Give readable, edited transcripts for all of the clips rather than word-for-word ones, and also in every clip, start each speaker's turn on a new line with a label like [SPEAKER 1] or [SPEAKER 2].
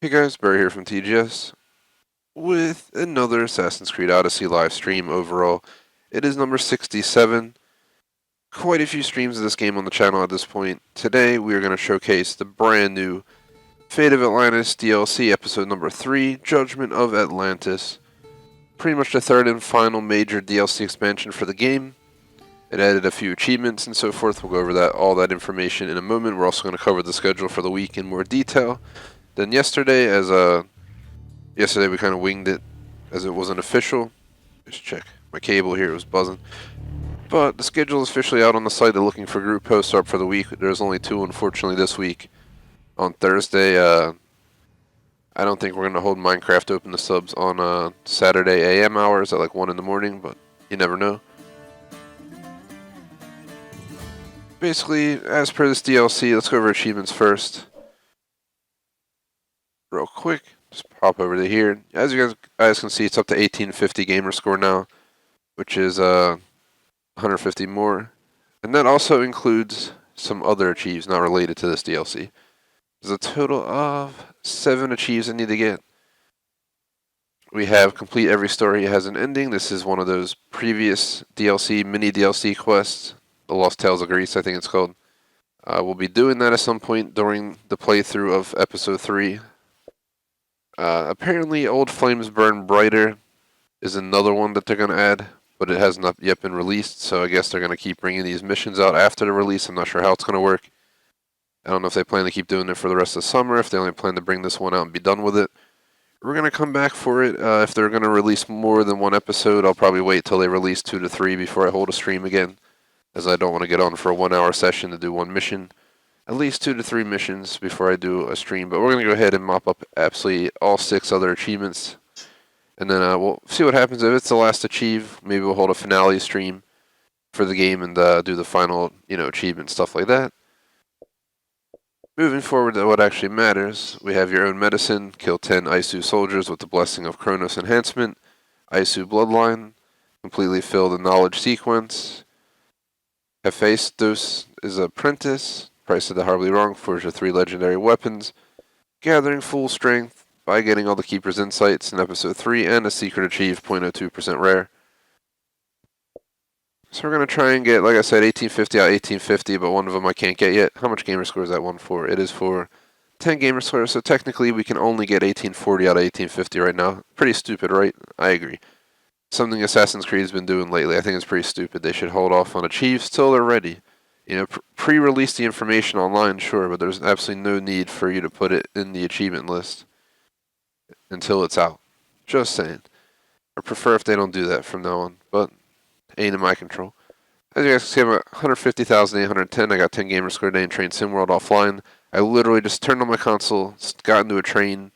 [SPEAKER 1] Hey guys, Bear here from TGS with another Assassin's Creed Odyssey live stream overall. It is number 67. Quite a few streams of this game on the channel at this point. Today we are going to showcase the brand new Fate of Atlantis DLC episode number 3, Judgement of Atlantis. Pretty much the third and final major DLC expansion for the game. It added a few achievements and so forth. We'll go over all that information in a moment. We're also going to cover the schedule for the week in more detail than yesterday, as yesterday we kind of winged it as it wasn't official. Just check my cable here, it was buzzing. But the schedule is officially out on the site. They're looking for group posts up for the week. There's only 2, unfortunately, this week. On Thursday, I don't think we're going to hold Minecraft Open the Subs on Saturday AM hours at like 1 in the morning, but you never know. Basically, as per this DLC, let's go over achievements first. Real quick. Just pop over to here. As you guys can see, it's up to 1850 gamer score now, which is 150 more. And that also includes some other achieves not related to this DLC. There's a total of 7 achieves I need to get. We have complete every story has an ending. This is one of those previous DLC, mini DLC quests. The Lost Tales of Greece, I think it's called. We'll be doing that at some point during the playthrough of episode 3. Apparently, Old Flames Burn Brighter is another one that they're going to add, but it has not yet been released, so I guess they're going to keep bringing these missions out after the release. I'm not sure how it's going to work. I don't know if they plan to keep doing it for the rest of the summer, if they only plan to bring this one out and be done with it. We're going to come back for it. If they're going to release more than one episode, I'll probably wait till they release 2 to 3 before I hold a stream again, as I don't want to get on for a 1-hour session to do one mission. At least 2 to 3 missions before I do a stream, but we're going to go ahead and mop up absolutely all 6 other achievements, and then we'll see what happens. If it's the last achieve, maybe we'll hold a finale stream for the game and do the final, achievement, stuff like that. Moving forward to what actually matters, we have your own medicine, kill 10 Isu soldiers with the Blessing of Kronos enhancement, Isu bloodline, completely fill the knowledge sequence, Hephaestus is apprentice, Price of the Horribly Wrong, forge your 3 legendary weapons, gathering full strength by getting all the Keeper's Insights in episode 3, and a secret achieve 0.02% rare. So we're going to try and get, like I said, 1850 out 1850, but one of them I can't get yet. How much gamer score is that one for? It is for 10 gamer score, so technically we can only get 1840 out of 1850 right now. Pretty stupid, right? I agree. Something Assassin's Creed has been doing lately. I think it's pretty stupid. They should hold off on achieves till they're ready. Pre-release the information online, sure, but there's absolutely no need for you to put it in the achievement list until it's out. Just saying. I prefer if they don't do that from now on, but ain't in my control. As you guys can see, I'm at 150,810. I got 10 gamer score today in Train Sim World offline. I literally just turned on my console, got into a train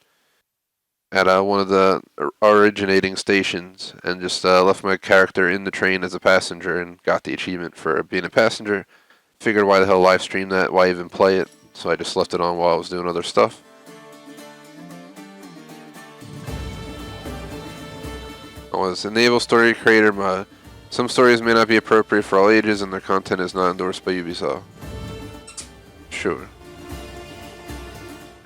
[SPEAKER 1] at one of the originating stations, and just left my character in the train as a passenger and got the achievement for being a passenger. Figured why the hell live stream that, why even play it, so I just left it on while I was doing other stuff. I was a naval story creator. Some stories may not be appropriate for all ages, and their content is not endorsed by Ubisoft. Sure.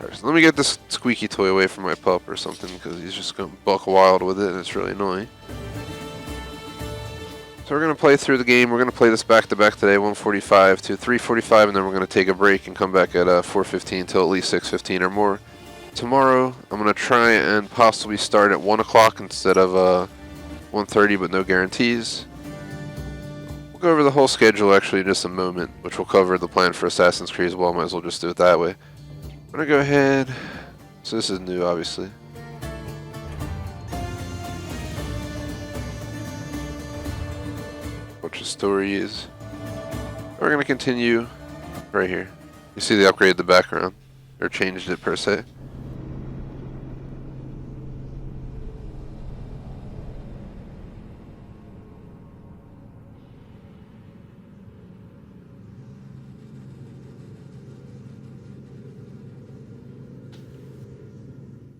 [SPEAKER 1] Alright, so let me get this squeaky toy away from my pup or something, because he's just going to buck wild with it, and it's really annoying. So we're going to play through the game. We're going to play this back-to-back today, 1:45 to 3:45, and then we're going to take a break and come back at 4:15 till at least 6:15 or more. Tomorrow, I'm going to try and possibly start at 1 o'clock instead of 1:30, but no guarantees. We'll go over the whole schedule actually in just a moment, which will cover the plan for Assassin's Creed as well. Might as well just do it that way. I'm going to go ahead. So this is new, obviously. Which the story is. We're going to continue right here. You see they upgraded the background, or changed it per se.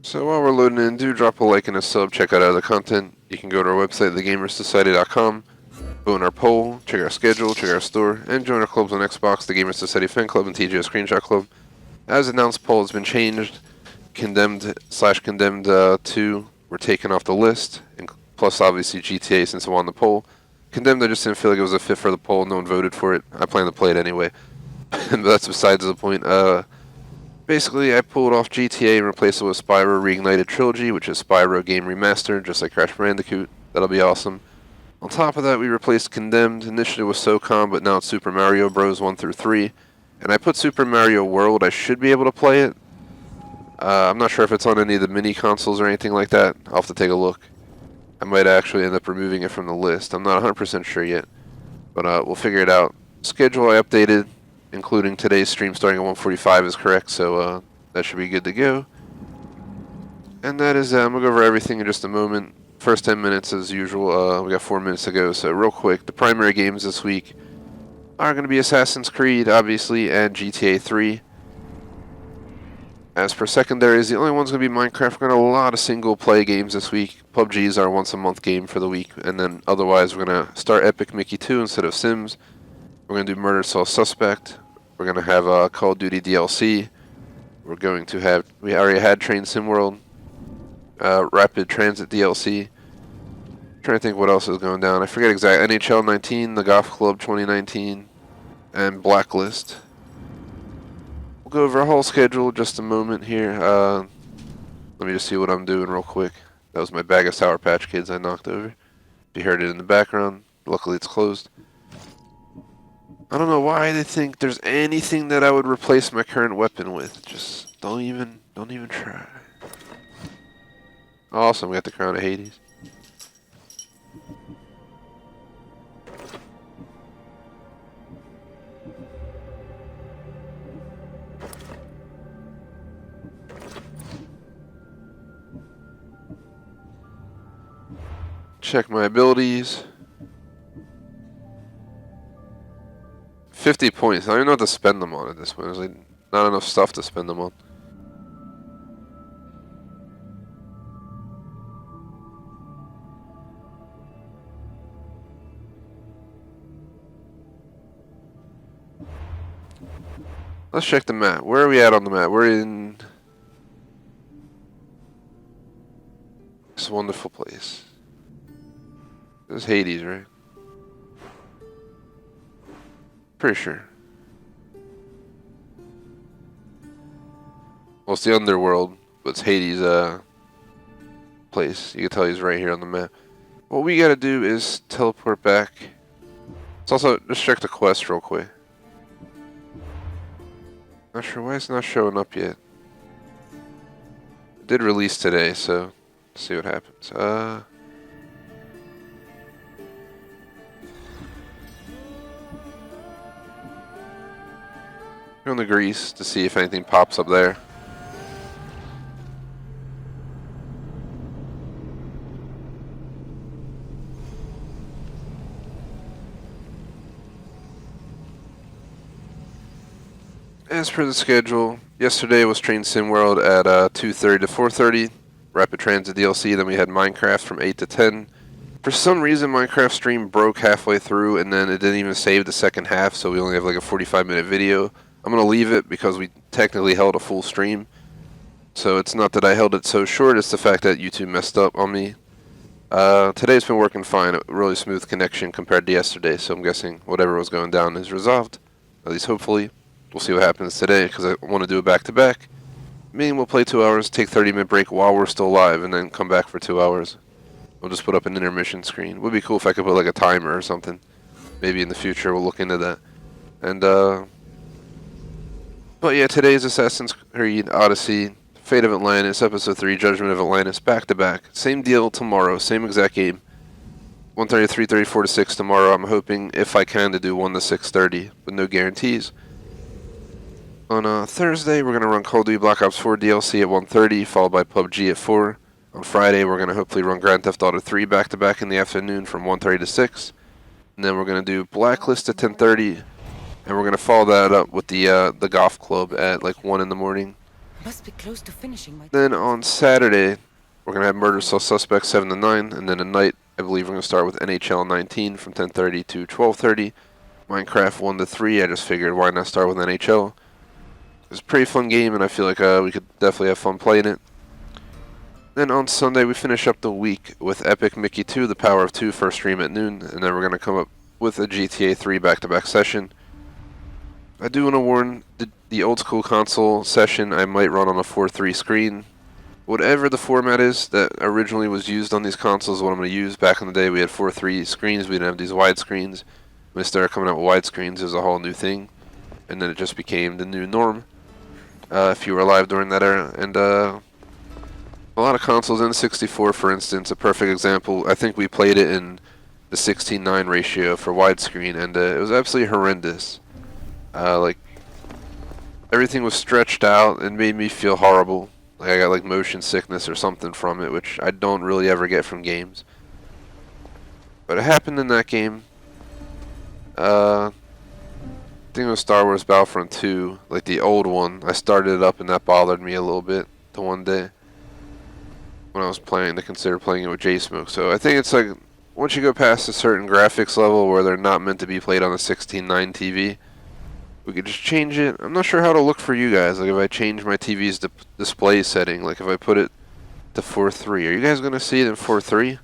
[SPEAKER 1] So while we're loading in, do drop a like and a sub, check out other content. You can go to our website, thegamersociety.com, vote in our poll, check our schedule, check our store, and join our clubs on Xbox, the Gamers Society Fan Club, and TGS Screenshot Club. As announced, poll has been changed. Condemned 2 were taken off the list, and plus obviously GTA since it won the poll. Condemned, I just didn't feel like it was a fit for the poll. No one voted for it. I plan to play it anyway. But that's besides the point. Basically, I pulled off GTA and replaced it with Spyro Reignited Trilogy, which is Spyro Game Remastered, just like Crash Bandicoot. That'll be awesome. On top of that, we replaced Condemned. Initially it was SOCOM, but now it's Super Mario Bros. 1 through 3. And I put Super Mario World. I should be able to play it. I'm not sure if it's on any of the mini consoles or anything like that. I'll have to take a look. I might actually end up removing it from the list. I'm not 100% sure yet. But we'll figure it out. Schedule I updated, including today's stream starting at 1:45 is correct, so that should be good to go. And that is, I'm going to go over everything in just a moment. First 10 minutes as usual. We got 4 minutes to go, so real quick. The primary games this week are going to be Assassin's Creed, obviously, and GTA 3. As for secondaries, the only one's going to be Minecraft. We're going to have a lot of single-play games this week. PUBG is our once-a-month game for the week, and then otherwise we're going to start Epic Mickey 2 instead of Sims. We're going to do Murder Soul Suspect. We're going to have Call of Duty DLC. We're going to have, we already had Train Sim World, Rapid Transit DLC. Trying to think what else is going down. I forget exactly. NHL 19, the Golf Club 2019, and Blacklist. We'll go over a whole schedule just a moment here. Let me just see what I'm doing real quick. That was my bag of Sour Patch Kids I knocked over. You heard it in the background. Luckily it's closed. I don't know why they think there's anything that I would replace my current weapon with. Just don't even try. Awesome, we got the Crown of Hades. Check my abilities. 50 points. I don't even know what to spend them on at this point. There's like not enough stuff to spend them on. Let's check the map. Where are we at on the map? We're in this wonderful place. This is Hades, right? Pretty sure. Well, it's the underworld, but it's Hades' place. You can tell he's right here on the map. What we gotta do is teleport back. Let's also just check the quest real quick. Not sure why it's not showing up yet. It did release today, so let's see what happens. Go in the grease to see if anything pops up there. As per the schedule, yesterday was Train Sim World at 2:30 to 4:30. Rapid Transit DLC. Then we had Minecraft from 8 to 10. For some reason, Minecraft stream broke halfway through, and then it didn't even save the second half, so we only have like a 45-minute video. I'm going to leave it because we technically held a full stream. So it's not that I held it so short, it's the fact that YouTube messed up on me. Today's been working fine, a really smooth connection compared to yesterday, so I'm guessing whatever was going down is resolved. At least hopefully. We'll see what happens today, because I want to do it back-to-back. Meaning we'll play 2 hours, take 30-minute break while we're still live, and then come back for 2 hours. We'll just put up an intermission screen. Would be cool if I could put like a timer or something. Maybe in the future we'll look into that. And but yeah, today's Assassin's Creed Odyssey, Fate of Atlantis, Episode 3, Judgement of Atlantis, back-to-back. Same deal tomorrow, same exact game. 1:30 to 3:30, 4 to 6 tomorrow. I'm hoping, if I can, to do 1 to 6:30, but no guarantees. On Thursday, we're going to run Call of Duty Black Ops 4 DLC at 1:30, followed by PUBG at 4. On Friday, we're going to hopefully run Grand Theft Auto 3 back-to-back in the afternoon from 1:30 to 6. And then we're going to do Blacklist at 10:30. And we're going to follow that up with the Golf Club at like 1 in the morning.
[SPEAKER 2] Must be close to finishing my...
[SPEAKER 1] Then on Saturday, we're going to have Murder Soul Suspect 7 to 9. And then at night, I believe we're going to start with NHL 19 from 10:30 to 12:30. Minecraft 1 to 3. I just figured why not start with NHL. was a pretty fun game, and I feel like we could definitely have fun playing it. Then on Sunday, we finish up the week with Epic Mickey 2, The Power of 2, first stream at noon, and then we're going to come up with a GTA 3 back-to-back session. I do want to warn the old school console session I might run on a 4:3 screen. Whatever the format is that originally was used on these consoles, what I'm going to use. Back in the day, we had 4:3 screens. We didn't have these wide screens. When they started coming out with wide screens, it was a whole new thing, and then it just became the new norm. If you were alive during that era, and a lot of consoles, N64 for instance, a perfect example. I think we played it in the 16:9 ratio for widescreen, and it was absolutely horrendous. Like everything was stretched out and made me feel horrible. Like I got like motion sickness or something from it, which I don't really ever get from games. But it happened in that game. I think it was Star Wars Battlefront 2, like the old one. I started it up and that bothered me a little bit the one day when I was to consider playing it with J-Smoke. So I think it's like once you go past a certain graphics level where they're not meant to be played on a 16:9 TV, we could just change it. I'm not sure how to look for you guys. Like if I change my TV's display setting, like if I put it to 4:3, are you guys gonna see it in 4:3?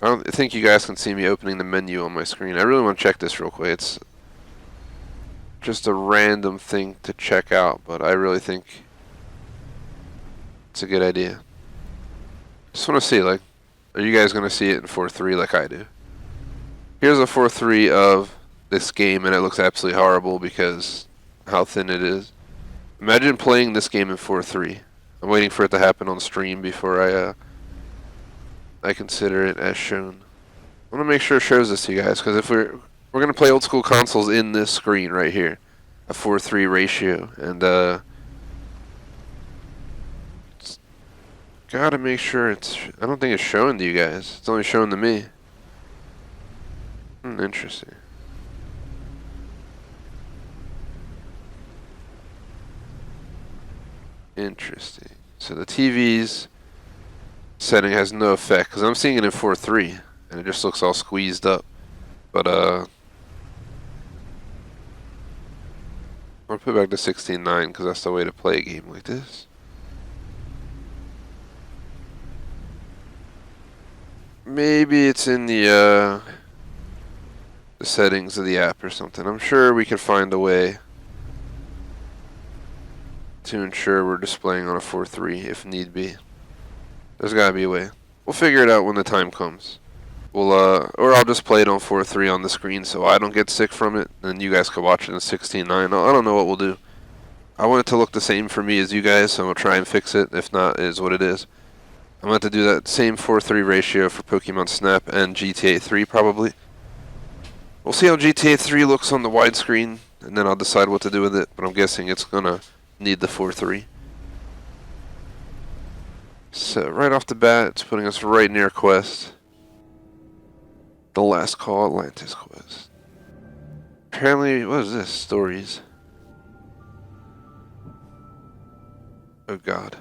[SPEAKER 1] I don't think you guys can see me opening the menu on my screen. I really want to check this real quick. It's just a random thing to check out, but I really think it's a good idea. Just want to see, like, are you guys gonna see it in 4:3 like I do? Here's a 4:3 of this game, and it looks absolutely horrible because how thin it is. Imagine playing this game in 4:3. I'm waiting for it to happen on stream before I consider it as shown. I want to make sure it shows this to you guys, because if we're gonna play old school consoles in this screen right here, a 4:3 ratio, and gotta make sure it's. I don't think it's showing to you guys. It's only showing to me. Interesting. Interesting. So the TV's setting has no effect because I'm seeing it in 4:3 and it just looks all squeezed up. But I'll put it back to 16:9 because that's the way to play a game like this. Maybe it's in the settings of the app or something. I'm sure we can find a way to ensure we're displaying on a 4:3 if need be. There's gotta be a way. We'll figure it out when the time comes. We'll or I'll just play it on 4:3 on the screen so I don't get sick from it, and you guys can watch it in 16:9. I don't know what we'll do. I want it to look the same for me as you guys, so I'll try and fix it. If not, it is what it is. I'm going to have to do that same 4:3 ratio for Pokemon Snap and GTA 3 probably. We'll see how GTA 3 looks on the widescreen, and then I'll decide what to do with it, but I'm guessing it's going to need the 4:3. So right off the bat, it's putting us right near quest. The Last Call Atlantis quest. Apparently, what is this? Stories. Oh god.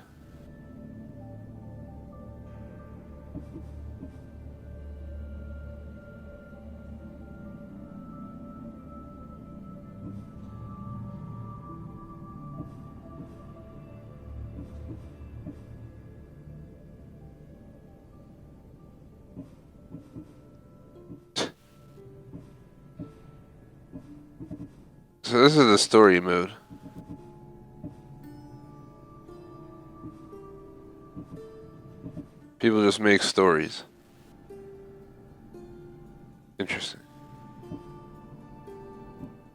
[SPEAKER 1] So this is the story mode. People just make stories. Interesting.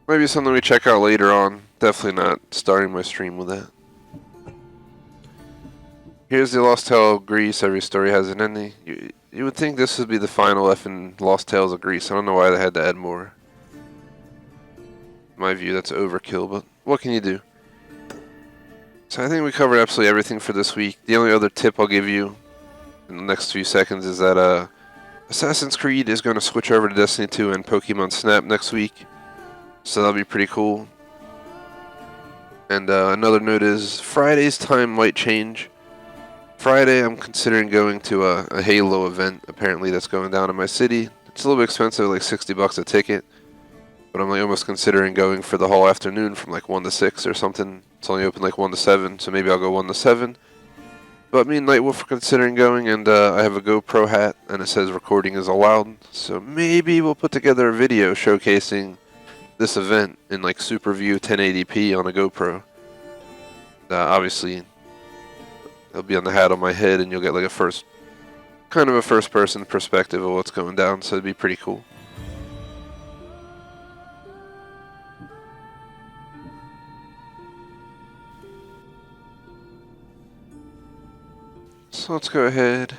[SPEAKER 1] Maybe something we check out later on. Definitely not starting my stream with that. Here's the Lost Tale of Greece. Every story has an ending. You would think this would be the final effing Lost Tales of Greece. I don't know why they had to add more. In my view, that's overkill, but what can you do? So I think we covered absolutely everything for this week. The only other tip I'll give you in the next few seconds is that Assassin's Creed is going to switch over to Destiny 2 and Pokemon Snap next week. So that'll be pretty cool. And another note is Friday's time might change. Friday I'm considering going to a Halo event apparently that's going down in my city. It's a little bit expensive, like $60 a ticket. But but I'm like almost considering going for the whole afternoon from like 1 to 6 or something. It's only open like 1 to 7, so maybe I'll go 1 to 7. But me and Nightwolf are considering going, and I have a GoPro hat, and it says recording is allowed. So maybe we'll put together a video showcasing this event in like super view 1080p on a GoPro. Obviously, it'll be on the hat on my head, and you'll get like a first person perspective of what's going down. So it'd be pretty cool. So let's go ahead,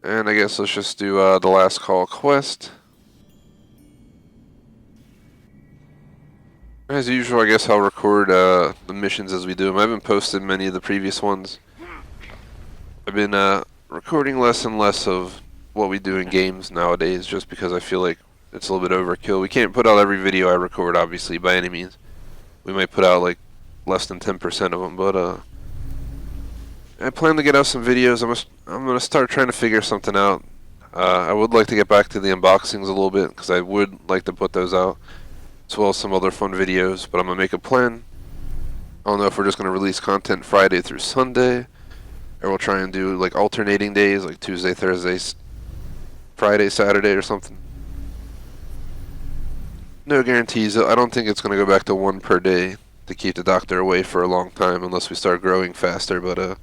[SPEAKER 1] and I guess let's just do the last call quest. As usual, I guess I'll record the missions as we do them. I haven't posted many of the previous ones. I've been recording less and less of what we do in games nowadays, just because I feel like it's a little bit overkill. We can't put out every video I record, obviously, by any means. We might put out like less than 10% of them, but I plan to get out some videos. I'm gonna start trying to figure something out. I would like to get back to the unboxings a little bit, because I would like to put those out, as well as some other fun videos, but I'm gonna make a plan. I don't know if we're just gonna release content Friday through Sunday, or we'll try and do like alternating days, like Tuesday, Thursday, Friday, Saturday, or something. No guarantees. I don't think it's gonna go back to 1 per day to keep the doctor away for a long time, unless we start growing faster, but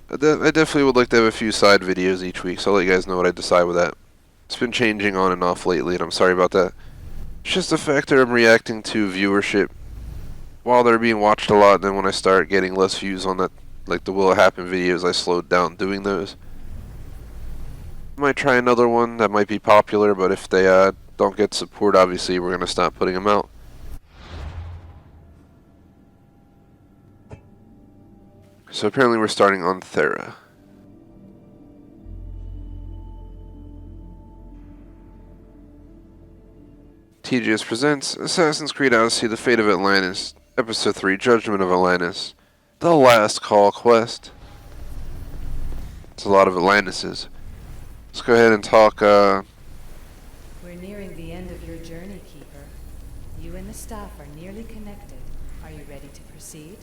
[SPEAKER 1] I definitely would like to have a few side videos each week, so I'll let you guys know what I decide with that. It's been changing on and off lately, and I'm sorry about that. It's just a factor I'm reacting to viewership. While they're being watched a lot, then when I start getting less views on that, like the Will It Happen videos, I slowed down doing those. Might try another one that might be popular, but if they don't get support, obviously we're going to stop putting them out. So apparently we're starting on Thera. TGS presents Assassin's Creed Odyssey, The Fate of Atlantis, Ep.3, Judgement of Atlantis, the last call quest. It's a lot of Atlantises. Let's go ahead and talk,
[SPEAKER 2] We're nearing the end of your journey, Keeper. You and the staff are nearly connected. Are you ready to proceed?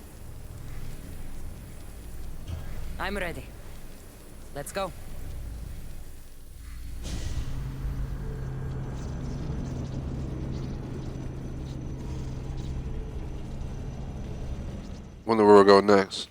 [SPEAKER 3] I'm ready. Let's go.
[SPEAKER 1] wonder where we're going next.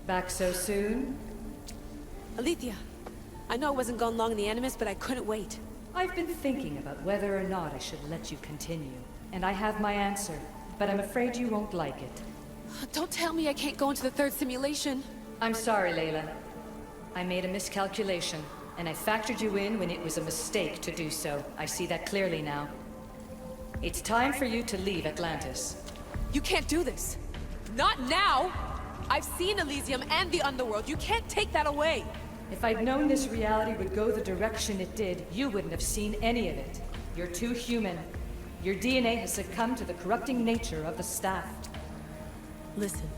[SPEAKER 2] Back so soon?
[SPEAKER 4] Alethea, I know I wasn't gone long in the Animus, but I couldn't wait.
[SPEAKER 2] I've been thinking about whether or not I should let you continue, and I have my answer, but I'm afraid you won't like it.
[SPEAKER 4] Don't tell me I can't go into the third simulation.
[SPEAKER 2] I'm sorry, Layla. I made a miscalculation, and I factored you in when it was a mistake to do so. I see that clearly now. It's time for you to leave Atlantis.
[SPEAKER 4] You can't do this. Not now! I've seen Elysium and the Underworld. You can't take that away!
[SPEAKER 2] If I'd known this reality would go the direction it did, you wouldn't have seen any of it. You're too human. Your DNA has succumbed to the corrupting nature of the staff.
[SPEAKER 4] Listen,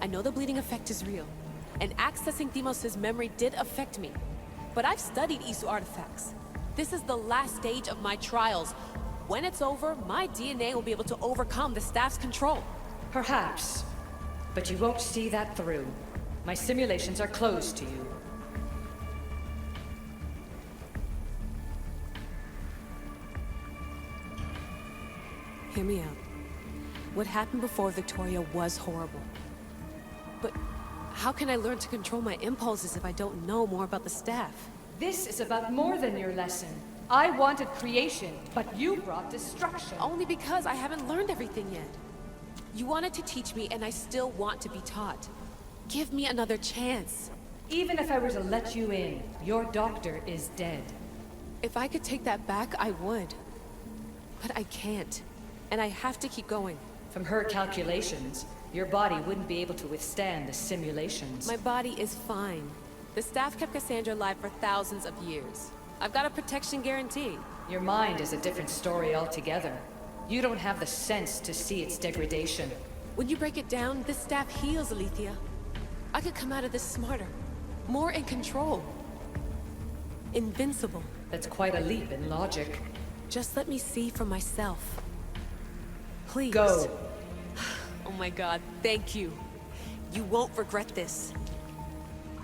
[SPEAKER 4] I know the bleeding effect is real, and accessing Deimos' memory did affect me. But I've studied Isu artifacts. This is the last stage of my trials. When it's over, my DNA will be able to overcome the staff's control.
[SPEAKER 2] Perhaps. But you won't see that through. My simulations are closed to you.
[SPEAKER 4] Hear me out. What happened before Victoria was horrible. But how can I learn to control my impulses if I don't know more about the staff?
[SPEAKER 2] This is about more than your lesson. I wanted creation, but you brought destruction.
[SPEAKER 4] Only because I haven't learned everything yet. You wanted to teach me, and I still want to be taught. Give me another chance.
[SPEAKER 2] Even if I were to let you in, your doctor is dead.
[SPEAKER 4] If I could take that back, I would. But I can't. And I have to keep going.
[SPEAKER 2] From her calculations, Your body wouldn't be able to withstand the simulations.
[SPEAKER 4] My body is fine. The staff kept Cassandra alive for thousands of years. I've got a protection guarantee.
[SPEAKER 2] Your mind is a different story altogether. You don't have the sense to see its degradation.
[SPEAKER 4] When you break it down, this staff heals, Alethea. I could come out of this smarter, more in control. Invincible.
[SPEAKER 2] That's quite a leap in logic.
[SPEAKER 4] Just let me see for myself. Please.
[SPEAKER 2] Go.
[SPEAKER 4] Oh my god, thank you. You won't regret this.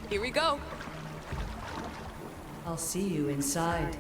[SPEAKER 4] Here we go.
[SPEAKER 2] I'll see you inside.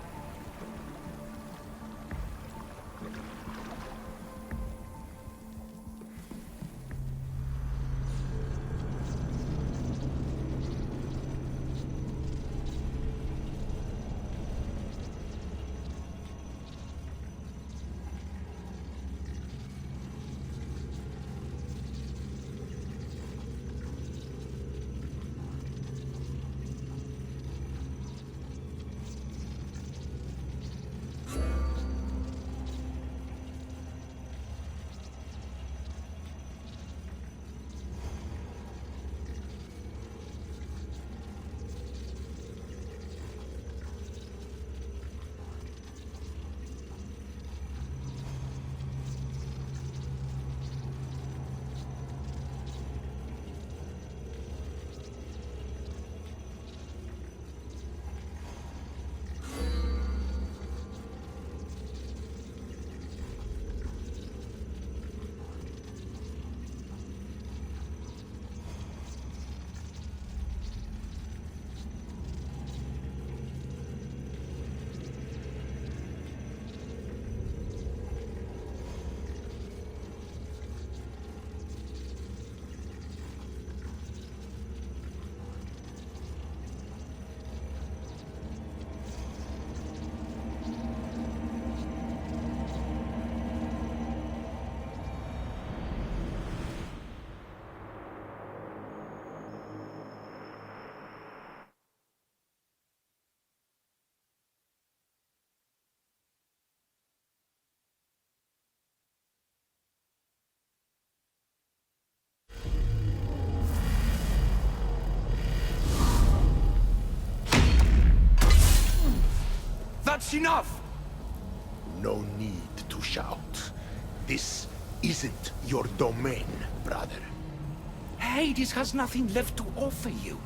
[SPEAKER 5] That's enough!
[SPEAKER 6] No need to shout. This isn't your domain, brother.
[SPEAKER 5] Hades has nothing left to offer you.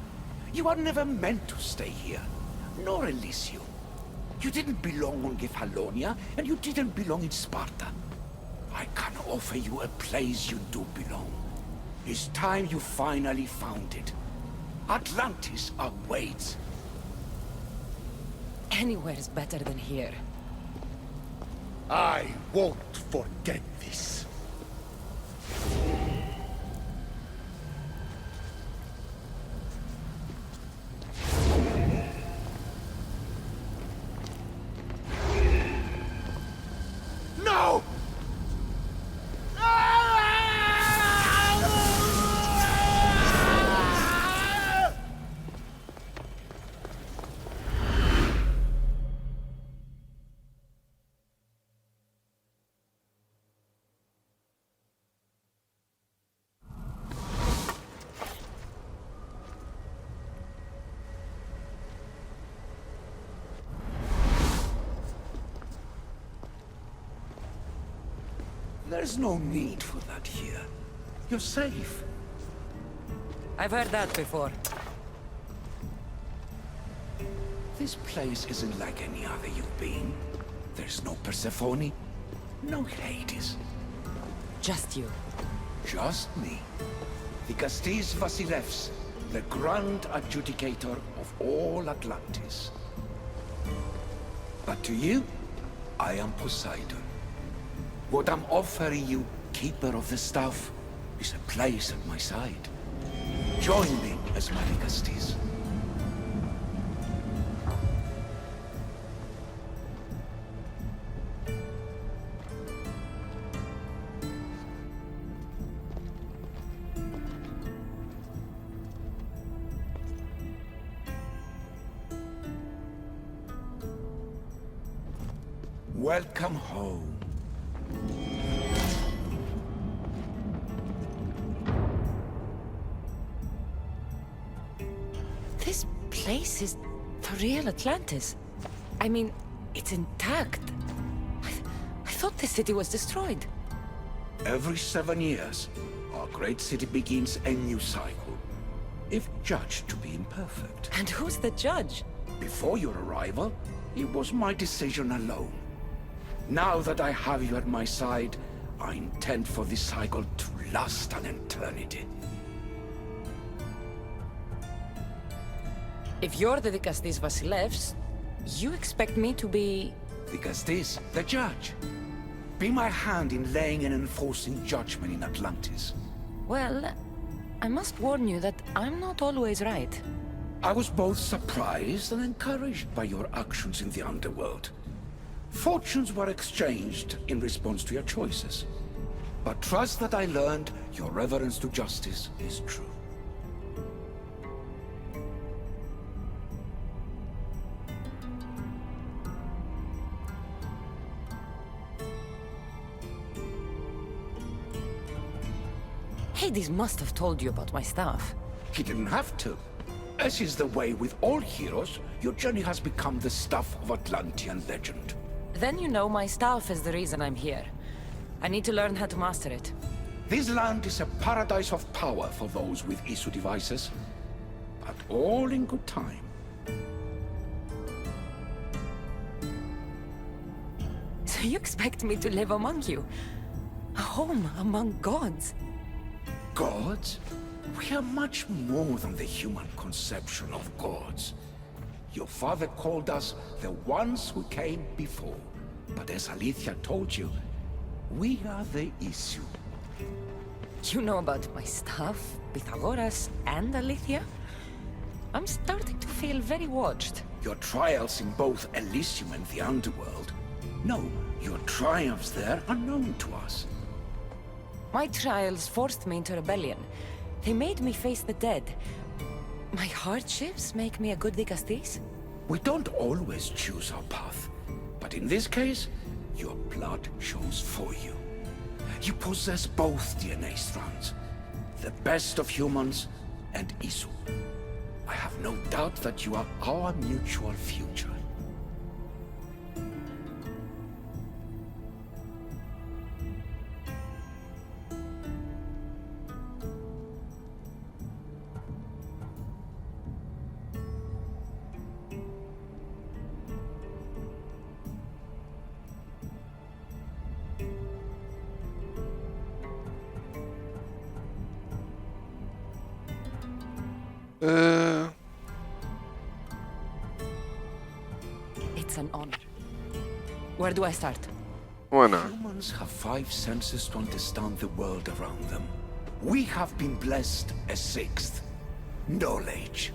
[SPEAKER 5] You are never meant to stay here, nor Elysium. You didn't belong on Kefalonia, and you didn't belong in Sparta. I can offer you a place you do belong. It's time you finally found it. Atlantis awaits.
[SPEAKER 3] Anywhere's better than here.
[SPEAKER 6] I won't forget this. No!
[SPEAKER 5] There's no need for that here. You're safe.
[SPEAKER 3] I've heard that before.
[SPEAKER 5] This place isn't like any other you've been. There's no Persephone, no Hades.
[SPEAKER 3] Just you.
[SPEAKER 5] Just me. The Castis Vasilevs, the Grand Adjudicator of all Atlantis. But to you, I am Poseidon. What I'm offering you, Keeper of the Staff, is a place at my side. Join me as my Castis. Welcome home.
[SPEAKER 3] place is the real Atlantis. I mean, it's intact. I thought the city was destroyed.
[SPEAKER 5] Every 7 years, our great city begins a new cycle, if judged to be imperfect.
[SPEAKER 3] And who's the judge?
[SPEAKER 5] Before your arrival, it was my decision alone. Now that I have you at my side, I intend for this cycle to last an eternity.
[SPEAKER 3] If you're the Dikastis Vasilevs, you expect me to be...
[SPEAKER 5] Because this, the judge. Be my hand in laying and enforcing judgment in Atlantis.
[SPEAKER 3] Well, I must warn you that I'm not always right.
[SPEAKER 5] I was both surprised and encouraged by your actions in the underworld. Fortunes were exchanged in response to your choices. But trust that I learned your reverence to justice is true.
[SPEAKER 3] Hades must have told you about my staff.
[SPEAKER 5] He didn't have to. As is the way with all heroes, your journey has become the stuff of Atlantean legend.
[SPEAKER 3] Then you know my staff is the reason I'm here. I need to learn how to master it.
[SPEAKER 5] This land is a paradise of power for those with Isu devices. But all in good time.
[SPEAKER 3] So you expect me to live among you? A home among gods?
[SPEAKER 5] Gods? We are much more than the human conception of gods. Your father called us the ones who came before. But as Alethea told you, we are the issue.
[SPEAKER 3] You know about my staff, Pythagoras, and Alethea? I'm starting to feel very watched.
[SPEAKER 5] Your trials in both Elysium and the underworld. No, your triumphs there are known to us.
[SPEAKER 3] My trials forced me into rebellion. They made me face the dead. My hardships make me a good Dikastis?
[SPEAKER 5] We don't always choose our path. But in this case, your blood shows for you. You possess both DNA strands. The best of humans and Isu. I have no doubt that you are our mutual future.
[SPEAKER 3] It's an honor. Where do I start?
[SPEAKER 1] Why not?
[SPEAKER 5] Humans have 5 senses to understand the world around them. We have been blessed a 6th. Knowledge.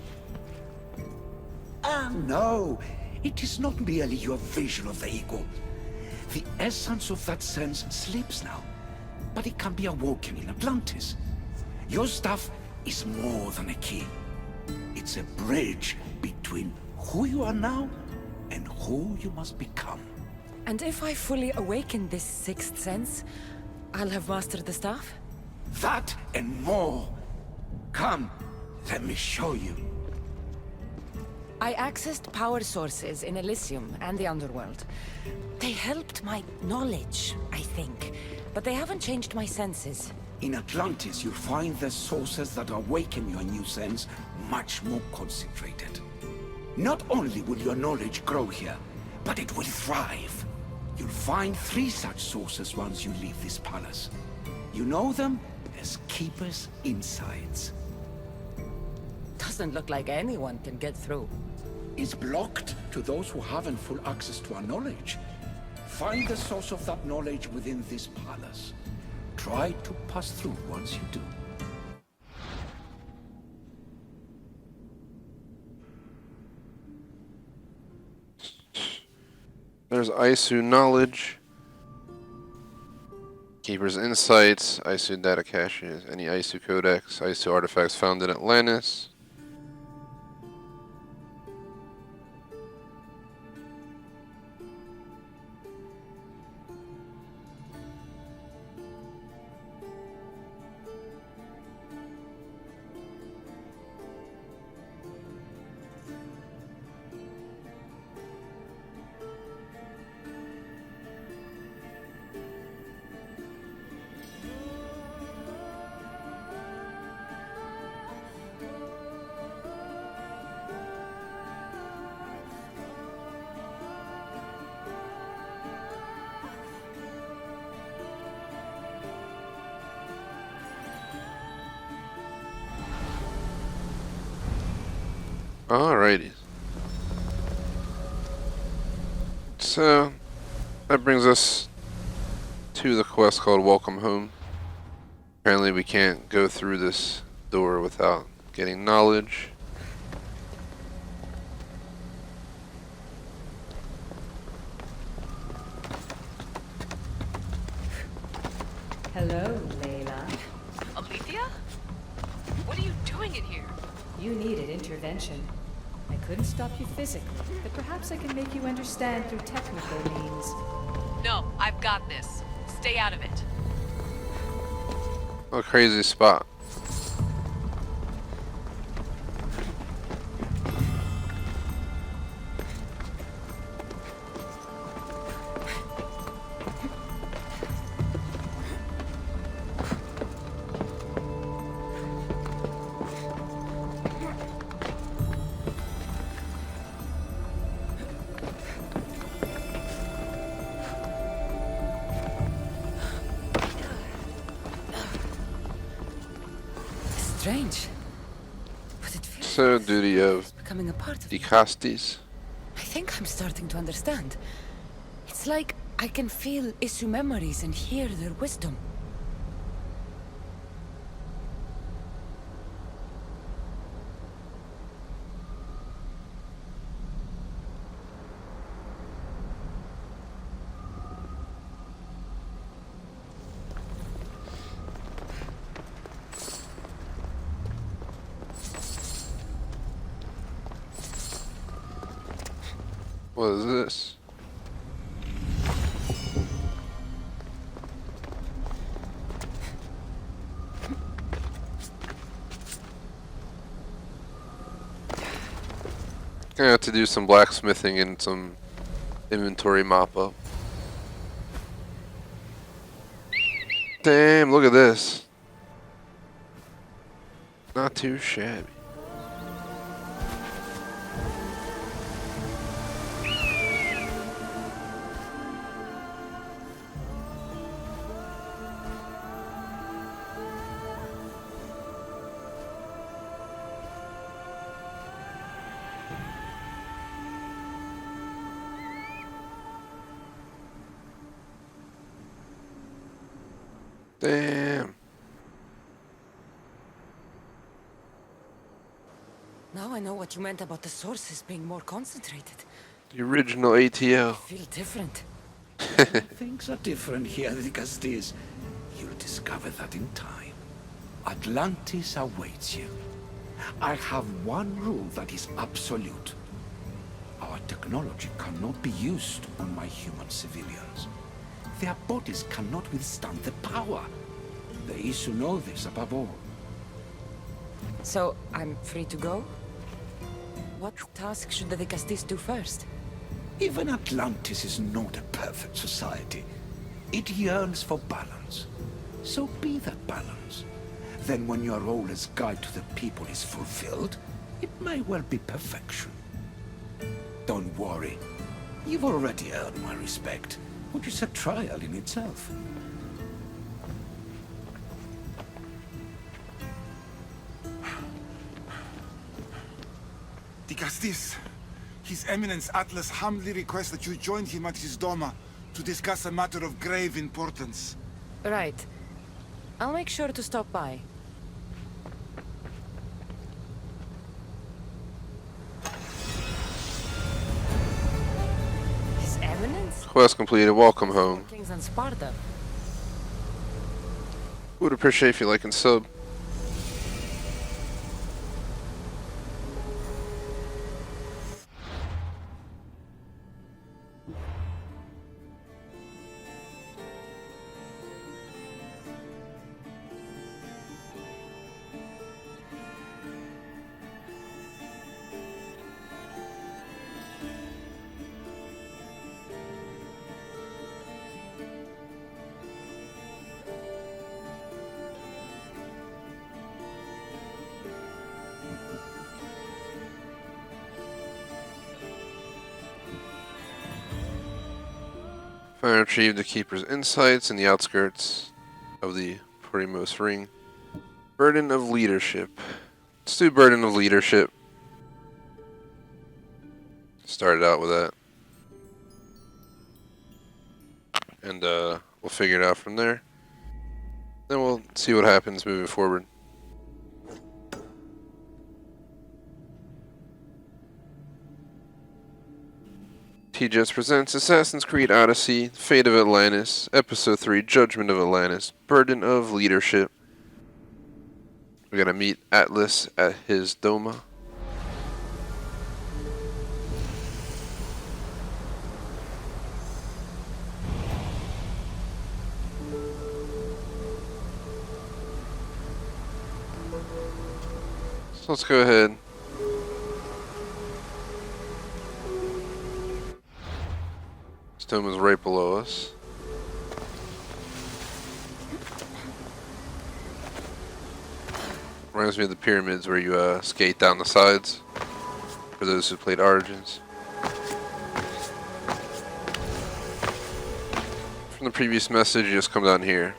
[SPEAKER 5] Ah, no. It is not merely your vision of the ego. The essence of that sense slips now. But it can be awoken in Atlantis. Your stuff is more than a key. It's a bridge between who you are now and who you must become.
[SPEAKER 3] And if I fully awaken this 6th sense, I'll have mastered the staff?
[SPEAKER 5] That and more. Come, let me show you.
[SPEAKER 3] I accessed power sources in Elysium and the underworld. They helped my knowledge, I think. But they haven't changed my senses.
[SPEAKER 5] In Atlantis, you'll find the sources that awaken your new sense much more concentrated. Not only will your knowledge grow here, but it will thrive. You'll find 3 such sources once you leave this palace. You know them as Keeper's Insights.
[SPEAKER 3] Doesn't look like anyone can get through.
[SPEAKER 5] It's blocked to those who haven't full access to our knowledge. Find the source of that knowledge within this palace. Try to pass through once you do.
[SPEAKER 1] There's ISU knowledge, Keeper's Insights, ISU data caches, any ISU codex, ISU artifacts found in Atlantis. Alrighty. So, that brings us to the quest called Welcome Home. Apparently we can't go through this door without getting knowledge.
[SPEAKER 2] Hello, Layla.
[SPEAKER 7] Alethea? What are you doing in here?
[SPEAKER 2] You needed intervention. I couldn't stop you physically, but perhaps I can make you understand through technical means.
[SPEAKER 7] No, I've got this. Stay out of it.
[SPEAKER 1] What a crazy spot.
[SPEAKER 3] Strange. But it feels
[SPEAKER 1] So, duty of
[SPEAKER 3] becoming a part of me.
[SPEAKER 1] Dicastes.
[SPEAKER 3] I think I'm starting to understand. It's like I can feel issue memories and hear their wisdom.
[SPEAKER 1] What is this? Gonna have to do some blacksmithing and some inventory mop up. Damn, look at this. Not too shabby. Damn.
[SPEAKER 3] Now I know what you meant about the sources being more concentrated.
[SPEAKER 1] The original ATL.
[SPEAKER 3] I feel different.
[SPEAKER 5] Things are different here, Dicastes. You'll discover that in time. Atlantis awaits you. I have one rule that is absolute. Our technology cannot be used on my human civilians. Their bodies cannot withstand the power. The Isu know this above all.
[SPEAKER 3] So, I'm free to go? What task should the Dicastis do first?
[SPEAKER 5] Even Atlantis is not a perfect society. It yearns for balance. So be that balance. Then when your role as guide to the people is fulfilled, it may well be perfection. Don't worry. You've already earned my respect, which is a trial in itself.
[SPEAKER 8] Dicastis, His Eminence Atlas humbly requests that you join him at his Doma to discuss a matter of grave importance.
[SPEAKER 3] Right. I'll make sure to stop by. His Eminence?
[SPEAKER 1] Quest completed. Welcome home.
[SPEAKER 3] Kings and Sparta.
[SPEAKER 1] Would appreciate if you like and sub. Fire retrieved the Keeper's insights in the outskirts of the Primos Ring. Burden of Leadership. Let's do Burden of Leadership. Started out with that. And we'll figure it out from there. Then we'll see what happens moving forward. TGS presents Assassin's Creed Odyssey, Fate of Atlantis, Ep.3, Judgement of Atlantis, Burden of Leadership. We're gonna meet Atlas at his Doma. So let's go ahead. Stone was right below us. Reminds me of the pyramids where you skate down the sides, for those who played Origins. From the previous message, you just come down here.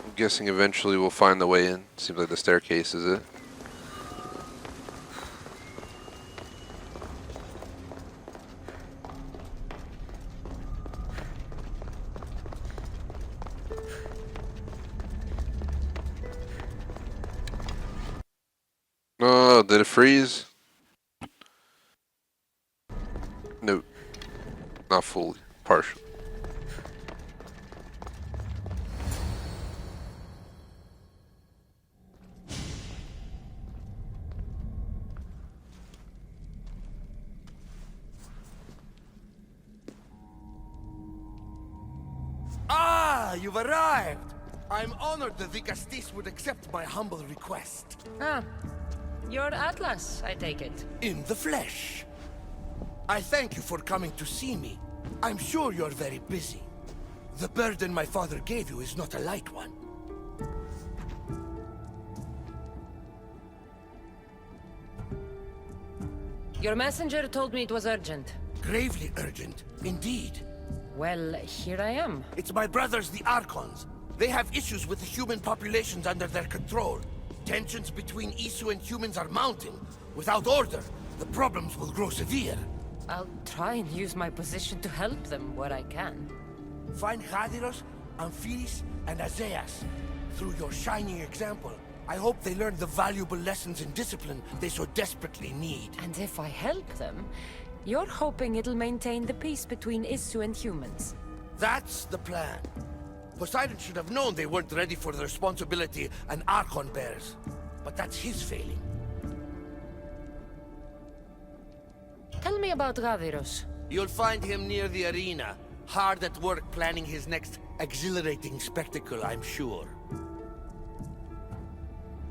[SPEAKER 1] I'm guessing eventually we'll find the way in. Seems like the staircase is it. Oh, did it freeze? No. Not fully. Partially.
[SPEAKER 6] Ah, you've arrived! I'm honored that the Castis would accept my humble request.
[SPEAKER 3] Ah, you're Atlas, I take it.
[SPEAKER 6] In the flesh. I thank you for coming to see me. I'm sure you're very busy. The burden my father gave you is not a light one.
[SPEAKER 3] Your messenger told me it was urgent.
[SPEAKER 6] Gravely urgent, indeed.
[SPEAKER 3] Well, here I am.
[SPEAKER 6] It's my brothers, the Archons. They have issues with the human populations under their control. Tensions between Isu and humans are mounting. Without order, the problems will grow severe.
[SPEAKER 3] I'll try and use my position to help them where I can.
[SPEAKER 6] Find Hadiros, Amphiris, and Azeas. Through your shining example, I hope they learn the valuable lessons in discipline they so desperately need.
[SPEAKER 3] And if I help them, you're hoping it'll maintain the peace between Isu and humans.
[SPEAKER 6] That's the plan. Poseidon should have known they weren't ready for the responsibility an Archon bears. But that's his failing.
[SPEAKER 3] Tell me about Gaviros.
[SPEAKER 6] You'll find him near the arena, hard at work planning his next exhilarating spectacle, I'm sure.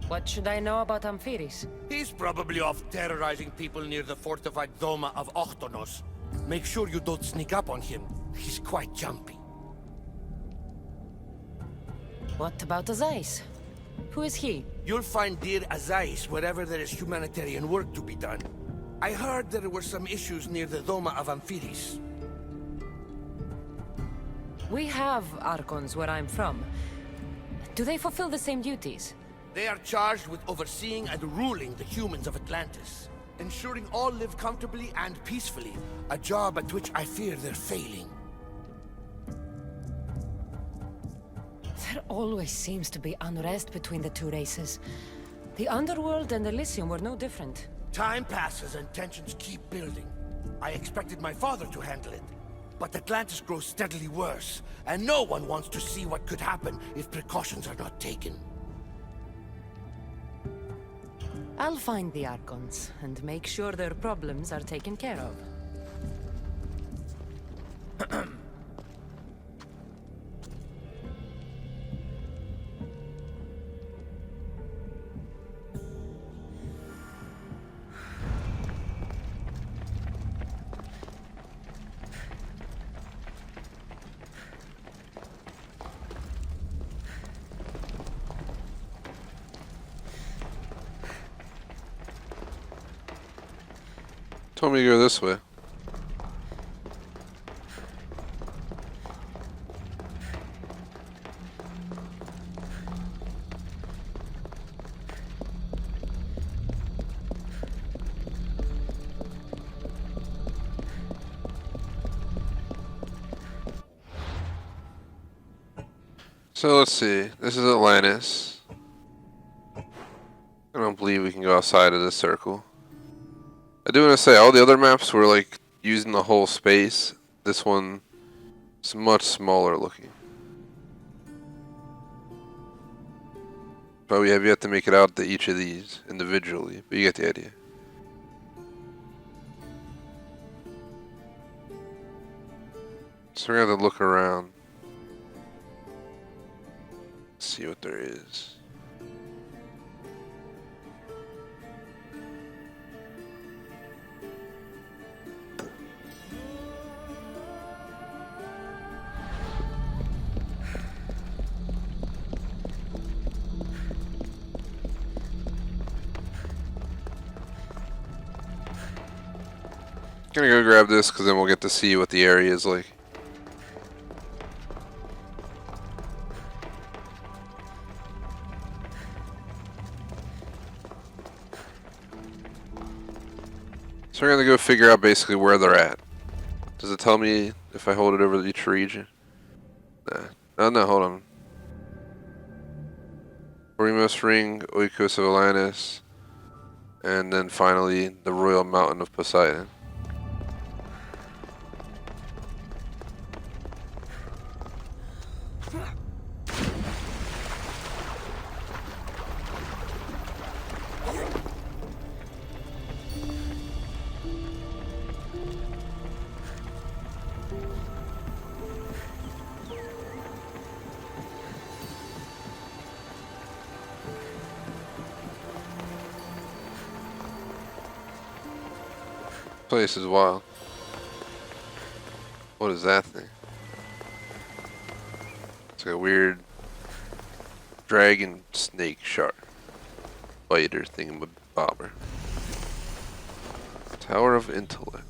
[SPEAKER 3] What should I know about Amphiris?
[SPEAKER 6] He's probably off terrorizing people near the fortified Doma of Ochtonos. Make sure you don't sneak up on him. He's quite jumpy.
[SPEAKER 3] What about Azais? Who is he?
[SPEAKER 6] You'll find dear Azais wherever there is humanitarian work to be done. I heard there were some issues near the Doma of Amphiris.
[SPEAKER 3] We have Archons where I'm from. Do they fulfill the same duties?
[SPEAKER 6] They are charged with overseeing and ruling the humans of Atlantis. Ensuring all live comfortably and peacefully. A job at which I fear they're failing.
[SPEAKER 3] There always seems to be unrest between the two races. The Underworld and Elysium were no different.
[SPEAKER 6] Time passes and tensions keep building. I expected my father to handle it. But Atlantis grows steadily worse, and no one wants to see what could happen if precautions are not taken.
[SPEAKER 3] I'll find the Archons and make sure their problems are taken care of.
[SPEAKER 1] Told me to go this way. So let's see. This is Atlantis. I don't believe we can go outside of this circle. I do want to say all the other maps were like using the whole space. This one is much smaller looking. But we have yet to make it out to each of these individually, but you get the idea. So we're gonna have to look around. See what there is. Gonna go grab this because then we'll get to see what the area is like. So we're gonna go figure out basically where they're at. Does it tell me if I hold it over each region? Nah. Oh no, hold on. Orimos Ring, Oikos of Atlantis, and then finally the Royal Mountain of Poseidon. Place is wild. What is that thing? It's like a weird dragon snake shark spider thingamabobber. Tower of Intellect.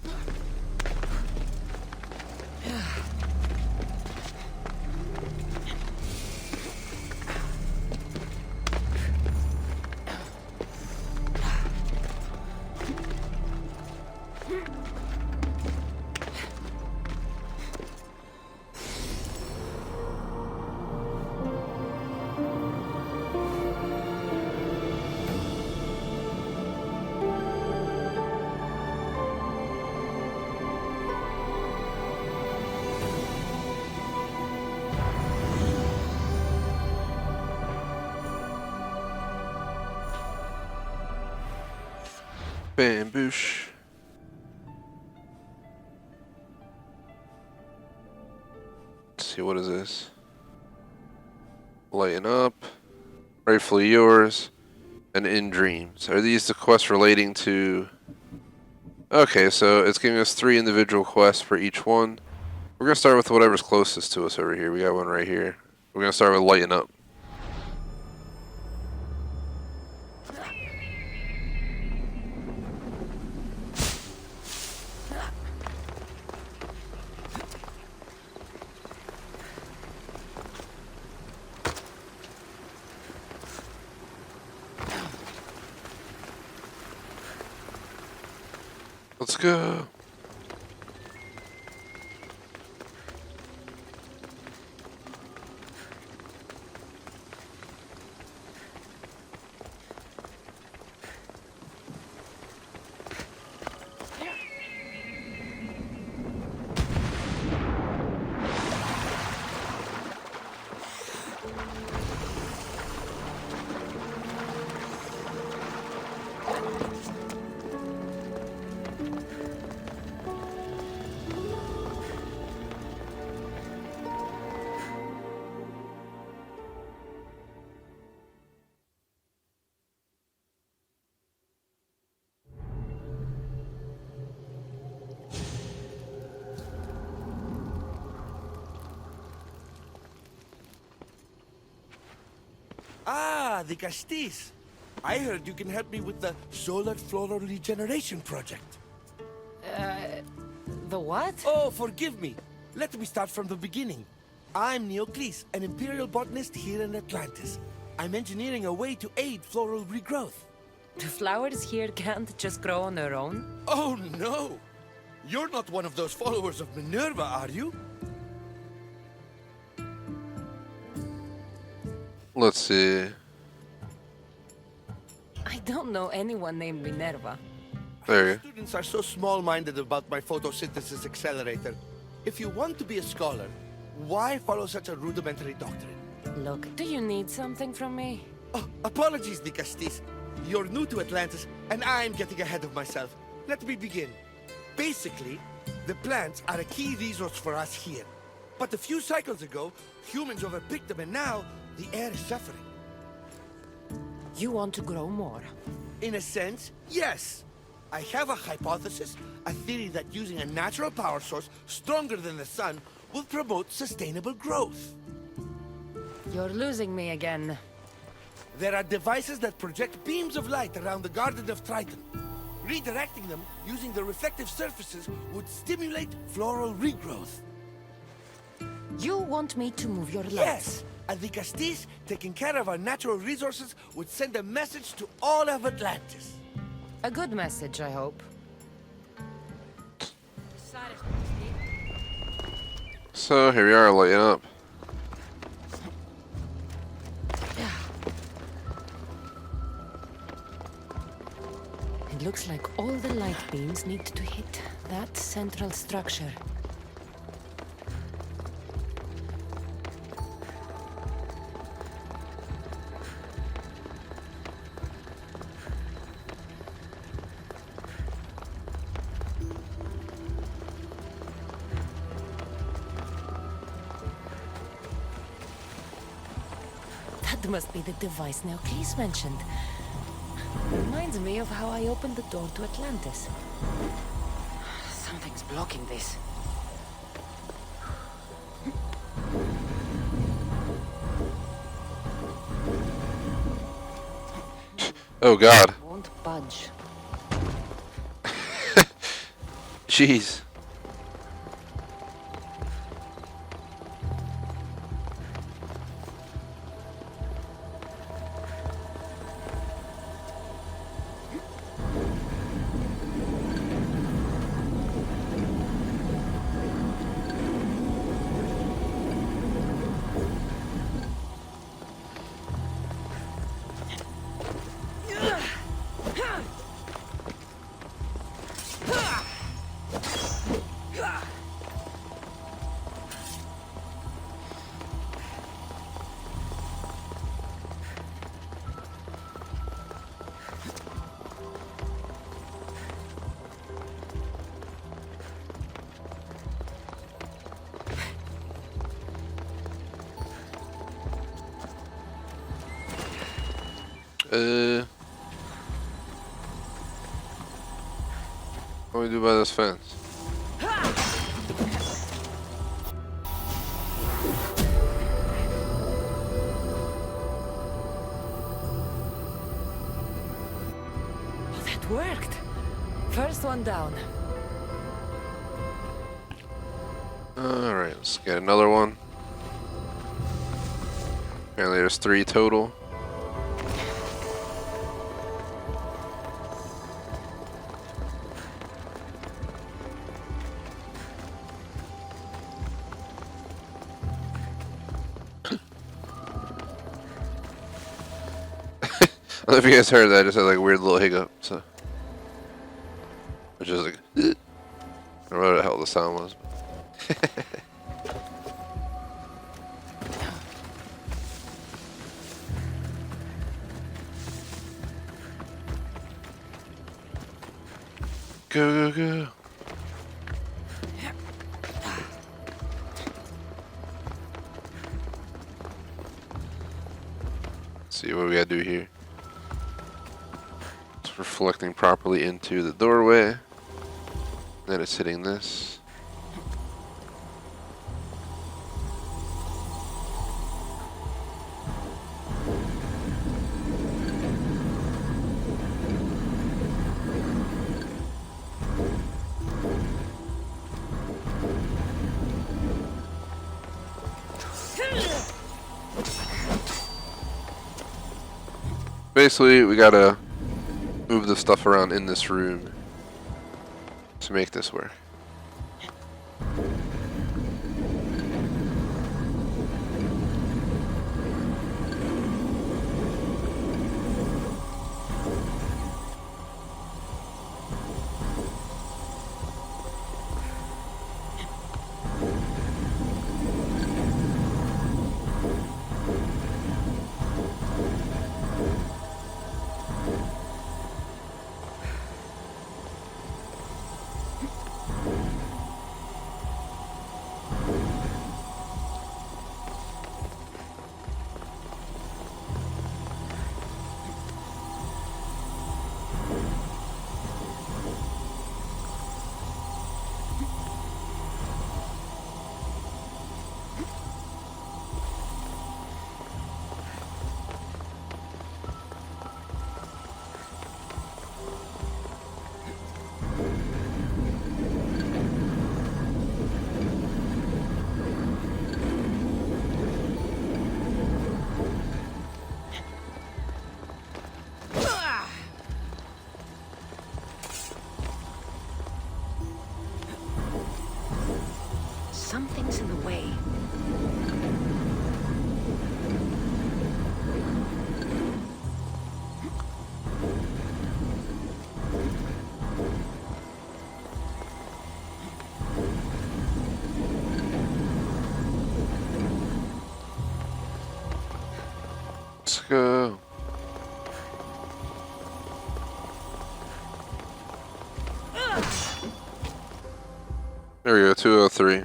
[SPEAKER 1] Bamboosh. Let's see, what is this? Lighten up. Rightfully yours. And in dreams. Are these the quests relating to... Okay, so it's giving us 3 individual quests for each one. We're gonna start with whatever's closest to us over here. We got one right here. We're gonna start with lighten up. Let's go.
[SPEAKER 6] Ah, the Castis. I heard you can help me with the solar floral regeneration project.
[SPEAKER 3] The what?
[SPEAKER 6] Oh, forgive me. Let me start from the beginning. I'm Neocles, an imperial botanist here in Atlantis. I'm engineering a way to aid floral regrowth.
[SPEAKER 3] The flowers here can't just grow on their own?
[SPEAKER 6] Oh, no! You're not one of those followers of Minerva, are you?
[SPEAKER 1] Let's see.
[SPEAKER 3] I don't know anyone named Minerva.
[SPEAKER 1] There you go.
[SPEAKER 6] Students are so small-minded about my photosynthesis accelerator. If you want to be a scholar, why follow such a rudimentary doctrine?
[SPEAKER 3] Look, do you need something from me?
[SPEAKER 6] Oh, apologies, Dicastis. You're new to Atlantis, and I'm getting ahead of myself. Let me begin. Basically, the plants are a key resource for us here. But a few cycles ago, humans overpicked them, and now the air is suffering.
[SPEAKER 3] You want to grow more?
[SPEAKER 6] In a sense, yes. I have a hypothesis, a theory that using a natural power source stronger than the sun will promote sustainable growth.
[SPEAKER 3] You're losing me again.
[SPEAKER 6] There are devices that project beams of light around the Garden of Triton. Redirecting them using the reflective surfaces would stimulate floral regrowth.
[SPEAKER 3] You want me to move your lights?
[SPEAKER 6] Yes! And the Castis, taking care of our natural resources, would send a message to all of Atlantis.
[SPEAKER 3] A good message, I hope.
[SPEAKER 1] So here we are, lighting up.
[SPEAKER 3] It looks like all the light beams need to hit that central structure. That must be the device Neocles mentioned. Reminds me of how I opened the door to Atlantis. Something's blocking this.
[SPEAKER 1] Oh God.
[SPEAKER 3] Won't budge.
[SPEAKER 1] Jeez. What do we do by this fence?
[SPEAKER 3] That worked. First one down.
[SPEAKER 1] Alright, let's get another one. Apparently there's 3 total. I don't know if you guys heard that, I just had like a weird little hiccup, so. Which is like, I don't know what the hell the sound was. Go, go, go. Let's see what we gotta do here. It's reflecting properly into the doorway. Then it's hitting this. Basically, we gotta move the stuff around in this room to make this work.
[SPEAKER 3] Something's in the way.
[SPEAKER 1] Let's go. There we go, 203.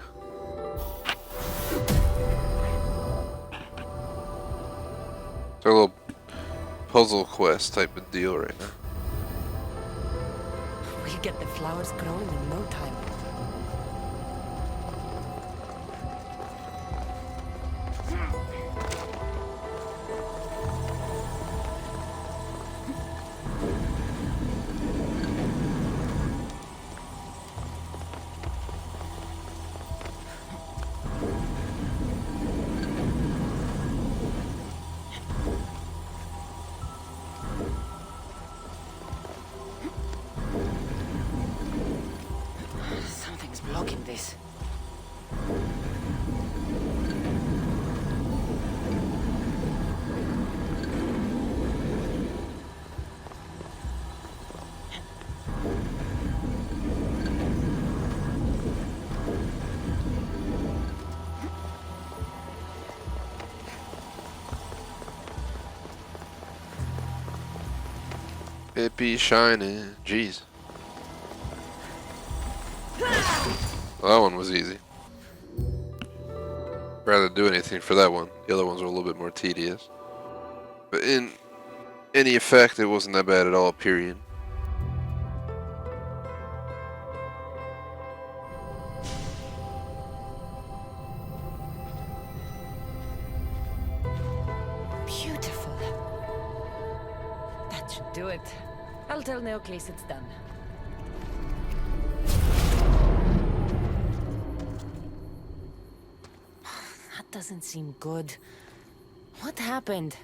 [SPEAKER 1] It's a little puzzle quest type of deal right now.
[SPEAKER 3] We'll get the flowers growing in no time. Something's blocking this.
[SPEAKER 1] It be shining. Jeez. Well, that one was easy. Rather do anything for that one. The other ones were a little bit more tedious. But in any effect, it wasn't that bad at all, period.
[SPEAKER 3] Beautiful. That should do it. I'll tell Neocase it's done. That doesn't seem good. What happened?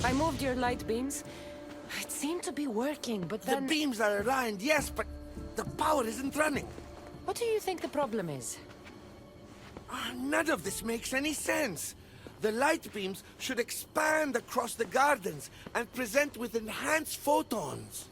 [SPEAKER 3] I moved your light beams. It seemed to be working, but
[SPEAKER 6] The
[SPEAKER 3] then...
[SPEAKER 6] beams are aligned, yes, but the power isn't running.
[SPEAKER 3] What do you think the problem is?
[SPEAKER 6] None of this makes any sense. The light beams should expand across the gardens and present with enhanced photons.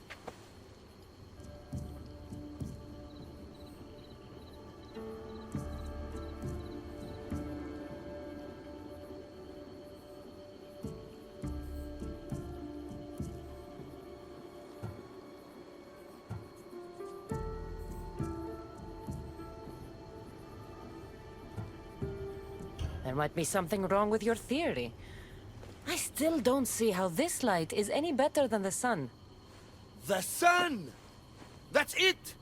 [SPEAKER 3] There might be something wrong with your theory. I still don't see how this light is any better than the sun.
[SPEAKER 6] The sun! That's it!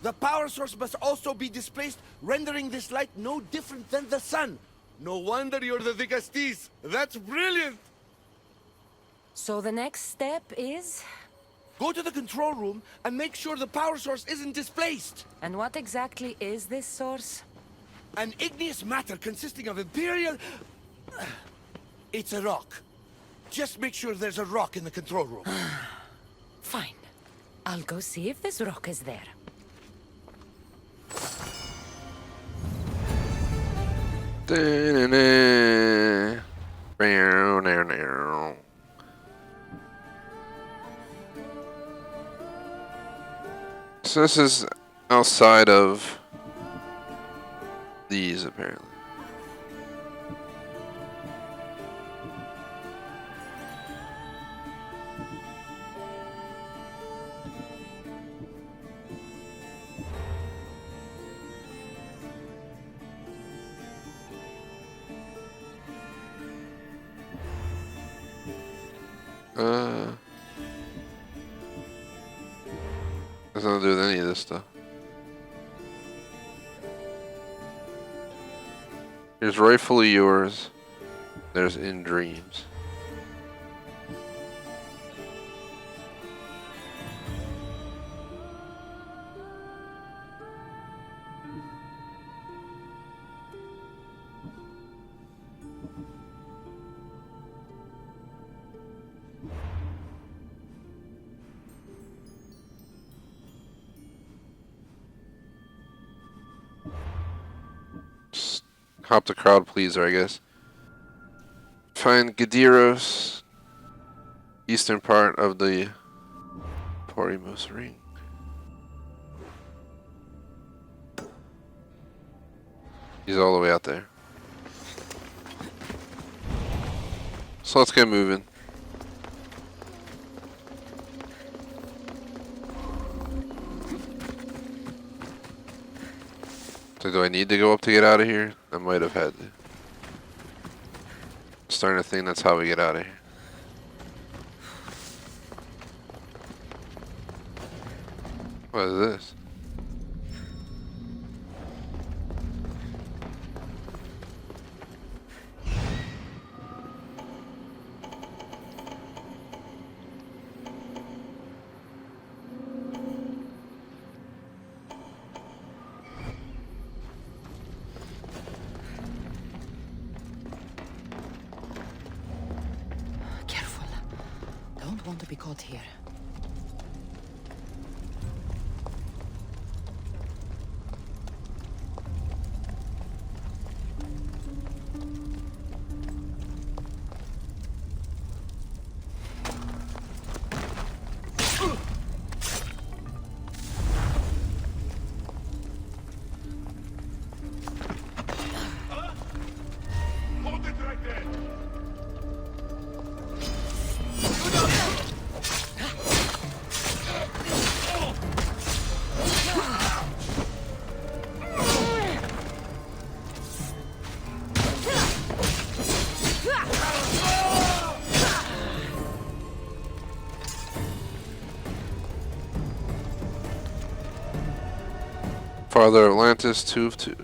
[SPEAKER 6] The power source must also be displaced, rendering this light no different than the sun. No wonder you're the Dicastis. That's brilliant!
[SPEAKER 3] So the next step is...
[SPEAKER 6] Go to the control room and make sure the power source isn't displaced.
[SPEAKER 3] And what exactly is this source?
[SPEAKER 6] An igneous matter consisting of Imperial... It's a rock. Just make sure there's a rock in the control room.
[SPEAKER 3] Fine. I'll go see if this rock is there.
[SPEAKER 1] So this is outside of these, apparently. Has nothing to do with any of this stuff. Here's Rightfully Yours. There's In Dreams. Hop the crowd pleaser, I guess. Find Gadiros, eastern part of the Porimos Ring. He's all the way out there. So let's get moving. So do I need to go up to get out of here? I might have had to. Starting to think that's how we get out of here. What is this?
[SPEAKER 3] Careful. Don't want to be caught here.
[SPEAKER 5] Hold it right there!
[SPEAKER 1] Father of Atlantis, 2 of 2.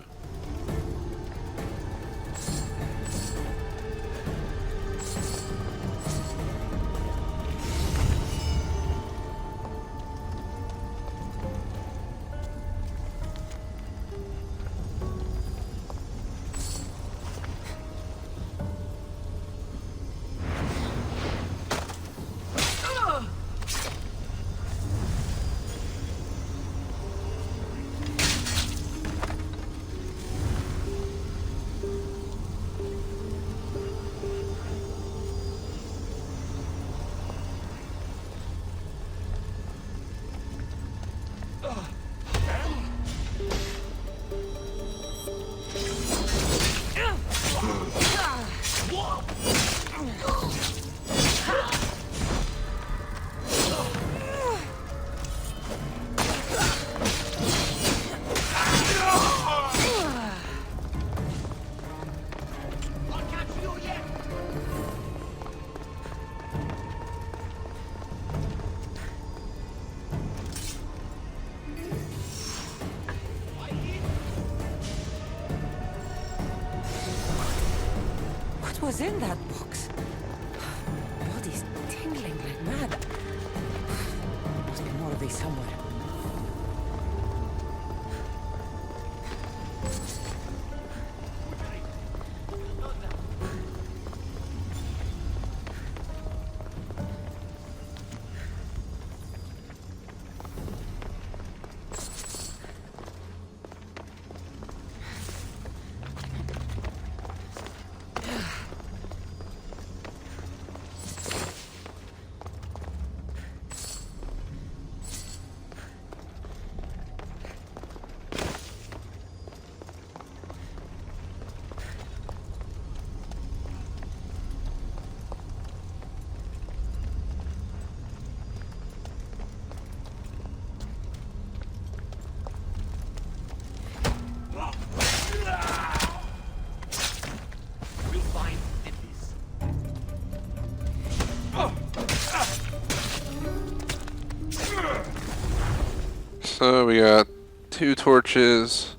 [SPEAKER 3] What was in that box? Body's tingling like mad. Must be more of these somewhere.
[SPEAKER 1] So we got 2 torches,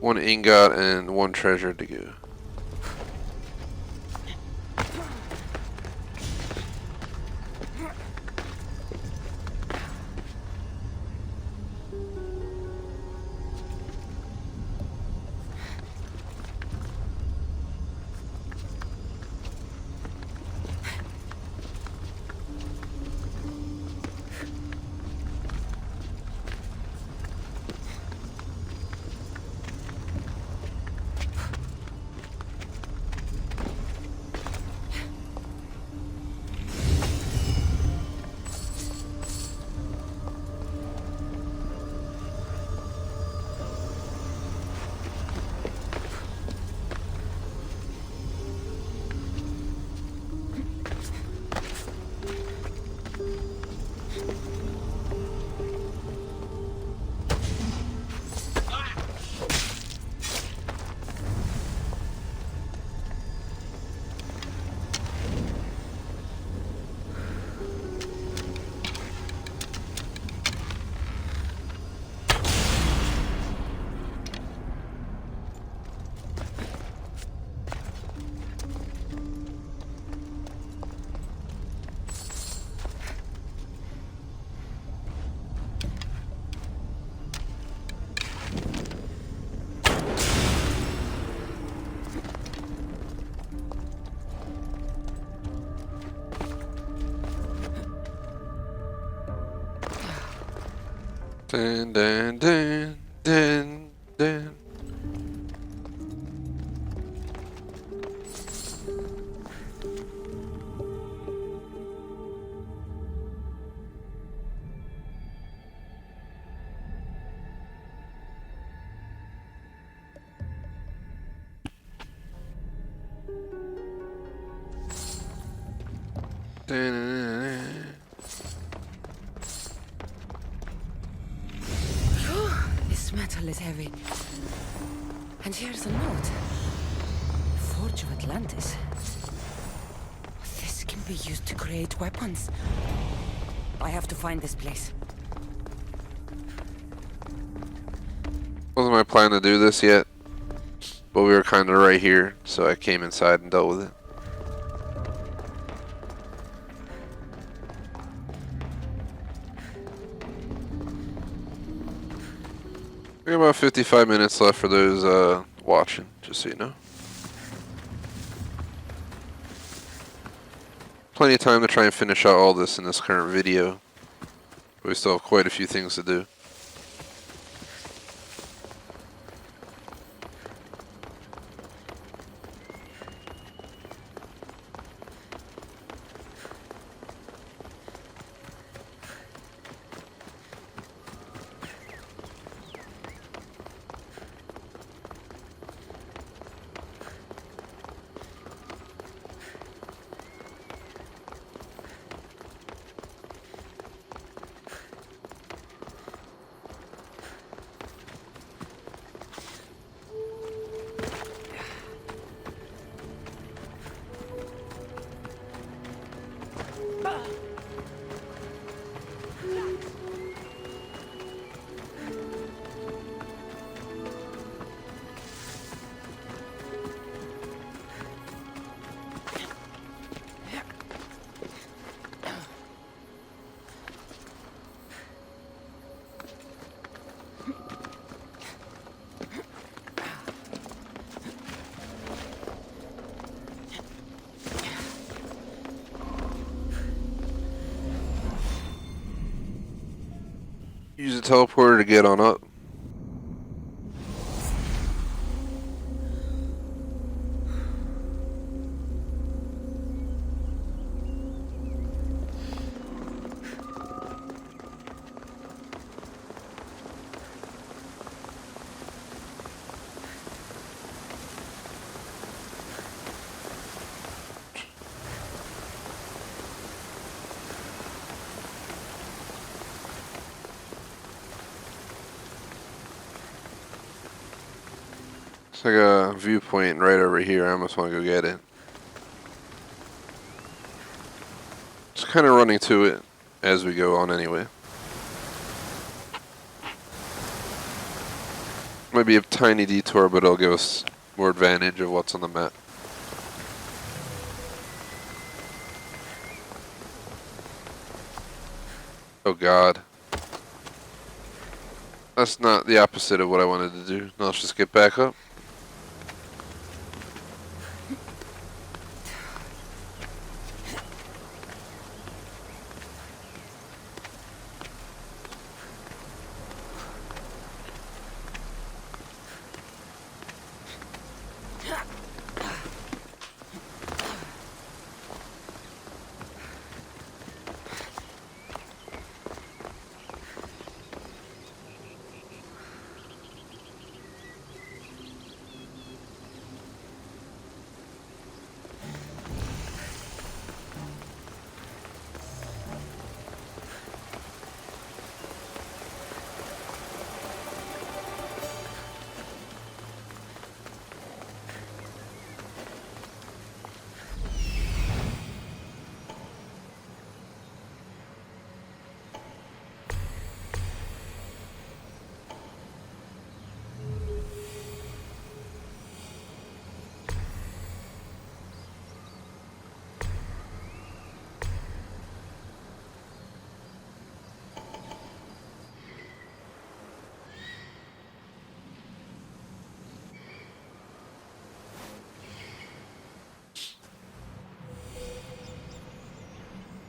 [SPEAKER 1] 1 ingot, and 1 treasure to go. Dun, dun, dun, dun, dun.
[SPEAKER 3] This metal is heavy. And here's a note. Forge of Atlantis. This can be used to create weapons. I have to find this place.
[SPEAKER 1] Wasn't my plan to do this yet, but we were kind of right here, so I came inside and dealt with it. We got about 55 minutes left for those watching, just so you know. Plenty of time to try and finish out all this in this current video. We still have quite a few things to do. Use the teleporter to get on up. It's like a viewpoint right over here. I almost want to go get it. Just kind of running to it as we go on anyway. Might be a tiny detour, but it'll give us more advantage of what's on the map. Oh god. That's not the opposite of what I wanted to do. Now let's just get back up.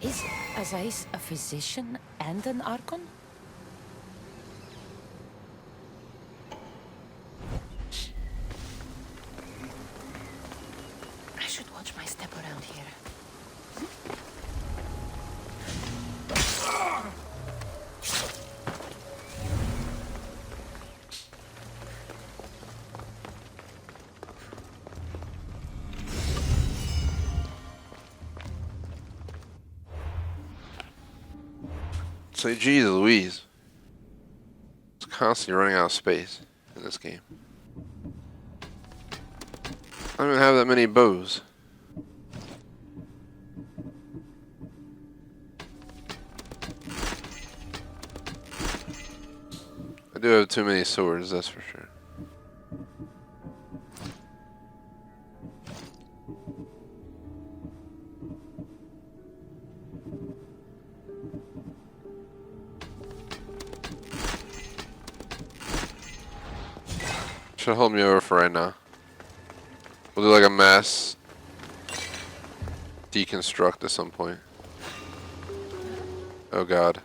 [SPEAKER 3] Is Azais a physician and an Archon?
[SPEAKER 1] Say, geez Louise. It's constantly running out of space in this game. I don't even have that many bows. I do have too many swords, that's for sure. Should hold me over for right now. We'll do like a mass deconstruct at some point. Oh god.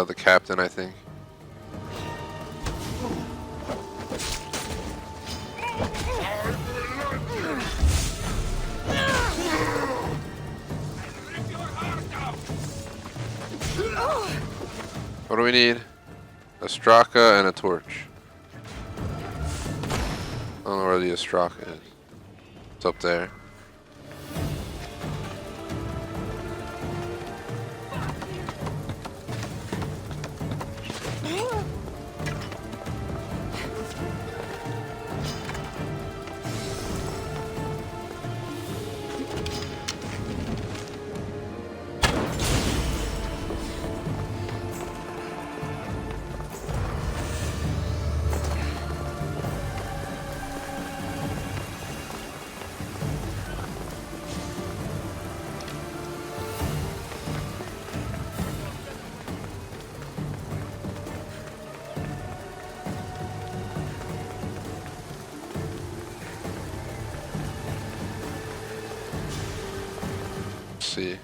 [SPEAKER 1] The captain, I think. What do we need? A Straka and a torch. I don't know where the Straka is. It's up there. See.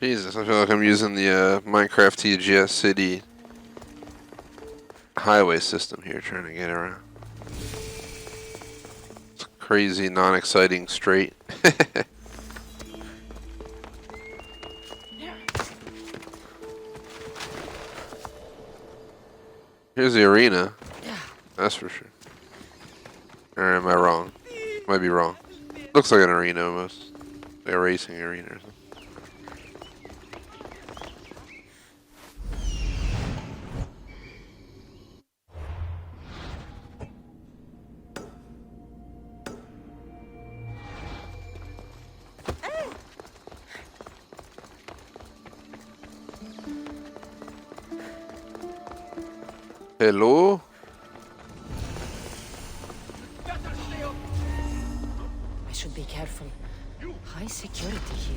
[SPEAKER 1] Jesus, I feel like I'm using the Minecraft TGS city highway system here, trying to get around. It's crazy, non-exciting straight. Here's the arena. That's for sure. Or am I wrong? Might be wrong. Looks like an arena almost. Like a racing arena or something. Hello?
[SPEAKER 3] I should be careful. High security here.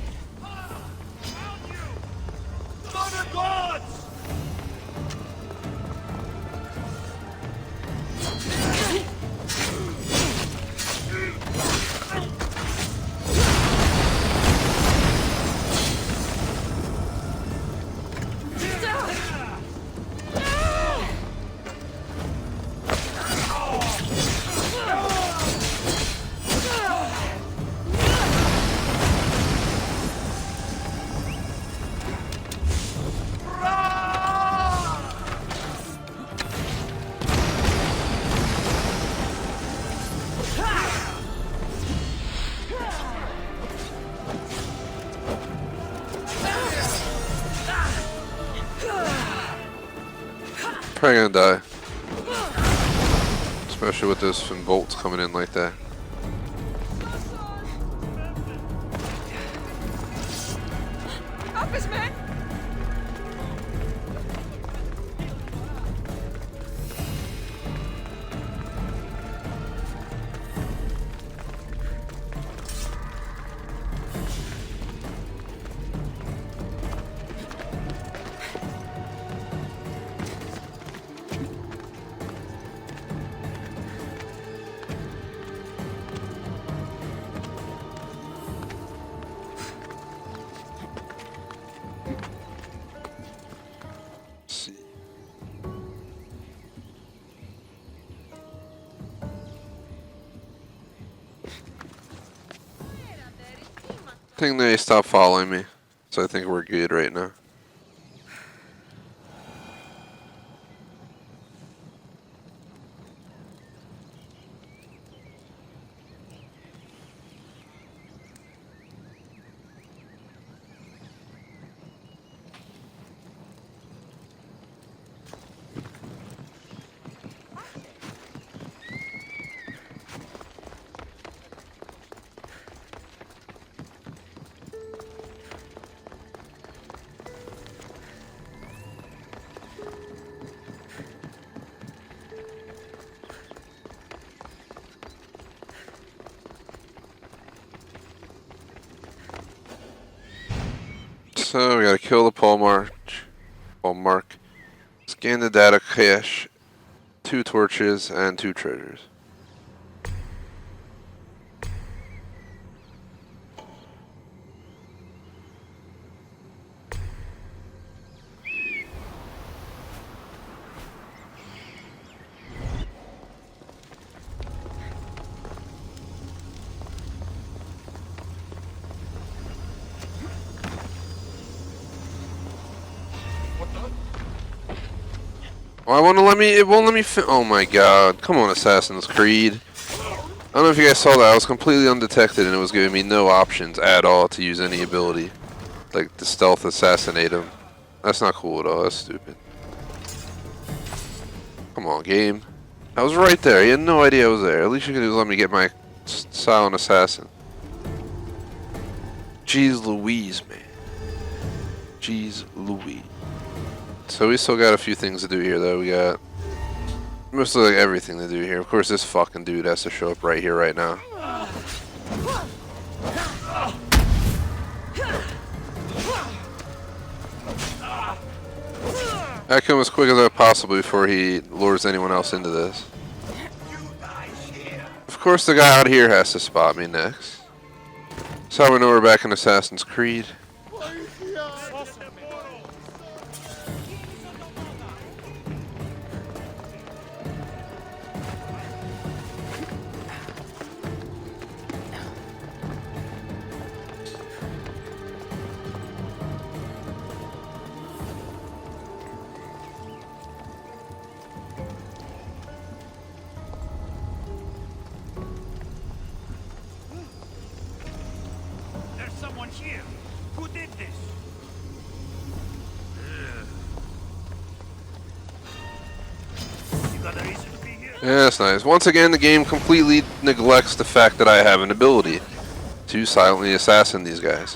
[SPEAKER 1] Probably gonna die. Especially with those bolts coming in like that.
[SPEAKER 7] Office man!
[SPEAKER 1] I think they stopped following me, so I think we're good right now. So we gotta kill the Paul Mark, scan the data cache, 2 torches, and 2 treasures. Why won't it let me? It won't let me. Oh my god! Come on, Assassin's Creed. I don't know if you guys saw that. I was completely undetected, and it was giving me no options at all to use any ability, like to stealth assassinate him. That's not cool at all. That's stupid. Come on, game. I was right there. He had no idea I was there. At least you could have let me get my silent assassin. Jeez Louise, man. Jeez Louise. So we still got a few things to do here, though. We got mostly like everything to do here. Of course, this fucking dude has to show up right here, right now. I come as quick as I possibly before he lures anyone else into this. Of course, the guy out here has to spot me next. That's how we know we're back in Assassin's Creed. Yeah, that's nice. Once again, the game completely neglects the fact that I have an ability to silently assassin these guys.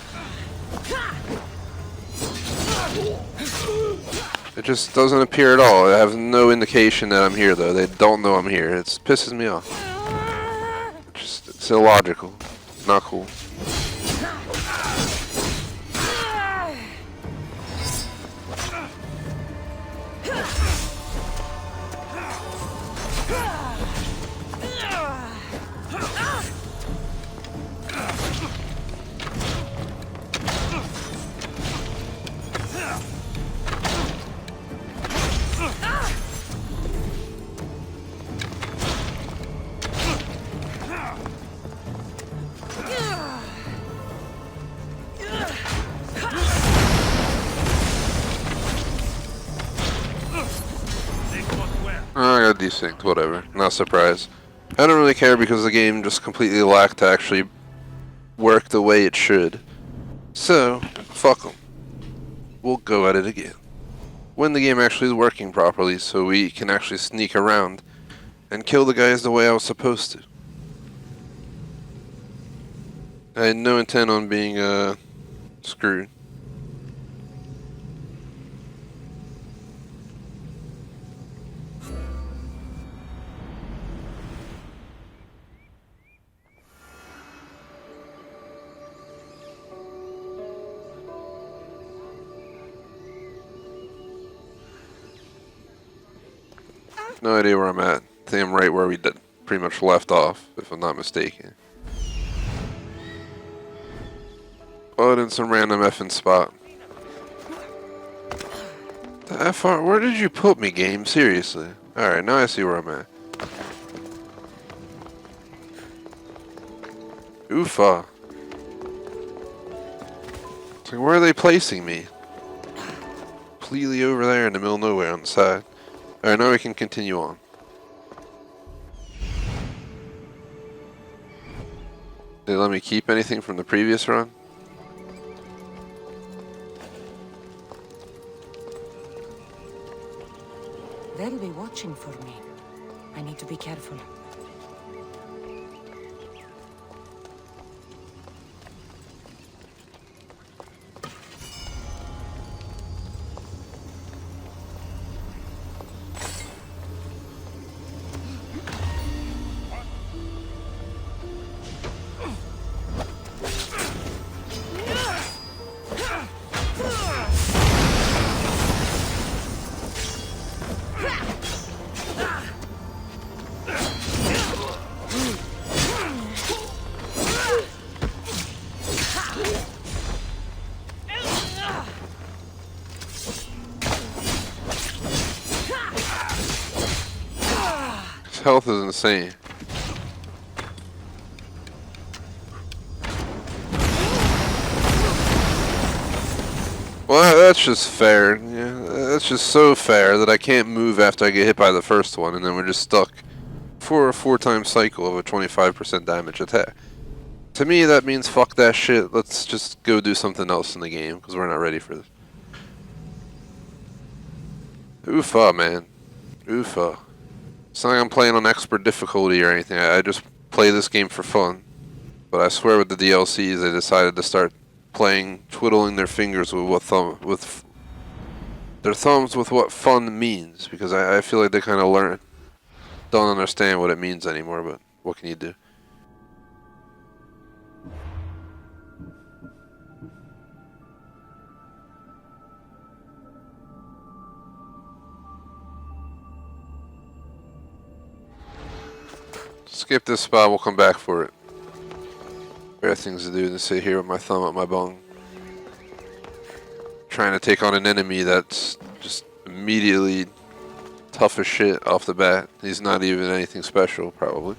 [SPEAKER 1] It just doesn't appear at all. I have no indication that I'm here, though. They don't know I'm here. It pisses me off. It's illogical. Not cool. I got desynced, whatever. Not surprised. I don't really care because the game just completely lacked to actually work the way it should. So, fuck them. We'll go at it again. when the game actually is working properly, so we can actually sneak around and kill the guys the way I was supposed to. I had no intent on being screwed. No idea where I'm at. I think I'm right where we did pretty much left off, if I'm not mistaken. But in some random effing spot. The F are, where did you put me, game? Seriously. Alright, now I see where I'm at. Oofa. It's like, where are they placing me? Completely over there in the middle of nowhere on the side. Alright, now we can continue on. Did they let me keep anything from the previous run?
[SPEAKER 3] They'll be watching for me. I need to be careful.
[SPEAKER 1] His health is insane. Well, that's just fair. Yeah, that's just so fair that I can't move after I get hit by the first one, and then we're just stuck for a 4-time cycle of a 25% damage attack. To me, that means fuck that shit. Let's just go do something else in the game, because we're not ready for this. Oofa, man. Oofa. It's not like I'm playing on expert difficulty or anything. I just play this game for fun. But I swear with the DLCs, they decided to start playing, twiddling their fingers with what their thumbs with what fun means, because I feel like they kind of don't understand what it means anymore. But what can you do? Skip this spot. We'll come back for it. Better things to do than sit here with my thumb up my bung, trying to take on an enemy that's just immediately tough as shit off the bat. He's not even anything special, probably.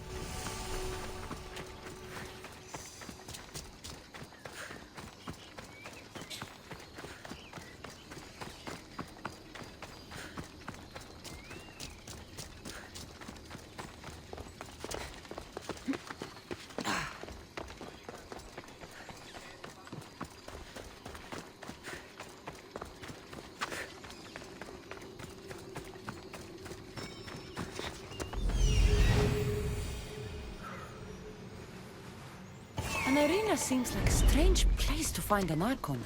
[SPEAKER 3] An arena seems like a strange place to find an Archon.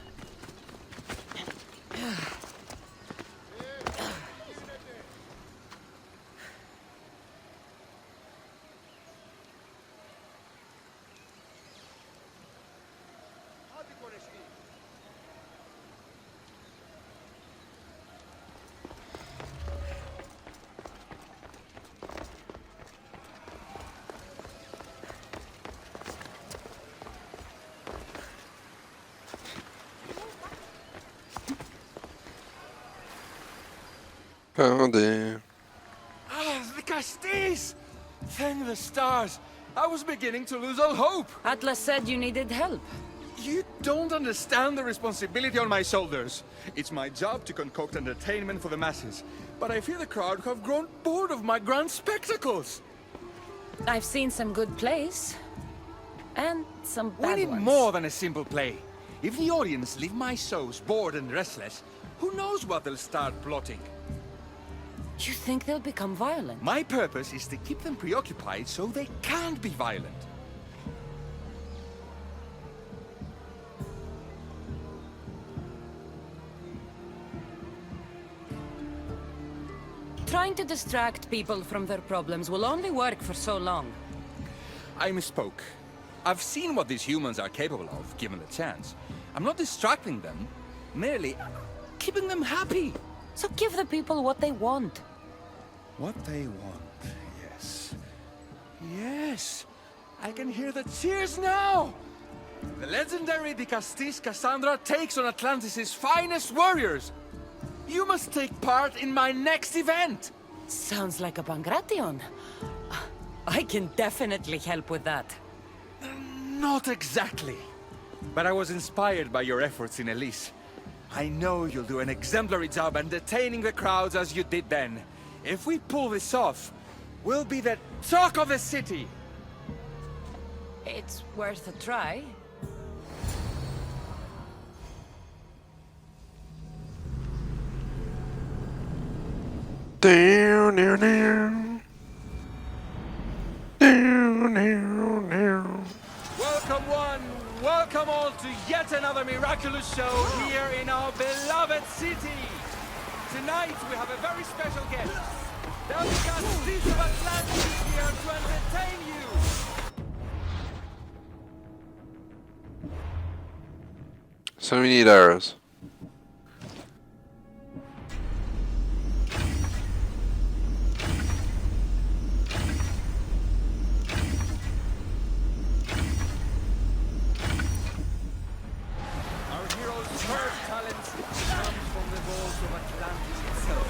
[SPEAKER 1] Found it.
[SPEAKER 6] Ah, the Castis! Thank the stars. I was beginning to lose all hope.
[SPEAKER 3] Atlas said you needed help.
[SPEAKER 9] You don't understand the responsibility on my shoulders. It's my job to concoct entertainment for the masses. But I fear the crowd have grown bored of my grand spectacles.
[SPEAKER 3] I've seen some good plays. And some
[SPEAKER 9] We
[SPEAKER 3] bad
[SPEAKER 9] need
[SPEAKER 3] ones.
[SPEAKER 9] more than a simple play. If the audience leave my shows bored and restless, Who knows what they'll start plotting?
[SPEAKER 3] You think they'll become violent?
[SPEAKER 9] My purpose is to keep them preoccupied so they can't be violent.
[SPEAKER 3] Trying to distract people from their problems will only work for so long.
[SPEAKER 9] I misspoke. I've seen what these humans are capable of, given the chance. I'm not distracting them, merely keeping them happy.
[SPEAKER 3] So give the people what they want.
[SPEAKER 9] What they want, yes. Yes! I can hear the cheers now! The legendary De Castis Cassandra takes on Atlantis' finest warriors! You must take part in my next event!
[SPEAKER 3] Sounds like a Pangration. I can definitely help with that.
[SPEAKER 9] Not exactly. But I was inspired by your efforts in Elise. I know you'll do an exemplary job entertaining the crowds as you did then. If we pull this off, we'll be the talk of the city!
[SPEAKER 3] It's worth a try.
[SPEAKER 1] Down, down, down. Down, down, down.
[SPEAKER 9] Welcome one, welcome all to yet another miraculous show here in our beloved city! Tonight we have a very special guest. The Fate of Atlantis is here to entertain you!
[SPEAKER 1] So we need arrows.
[SPEAKER 9] Our hero's first talent comes from the walls of Atlantis itself.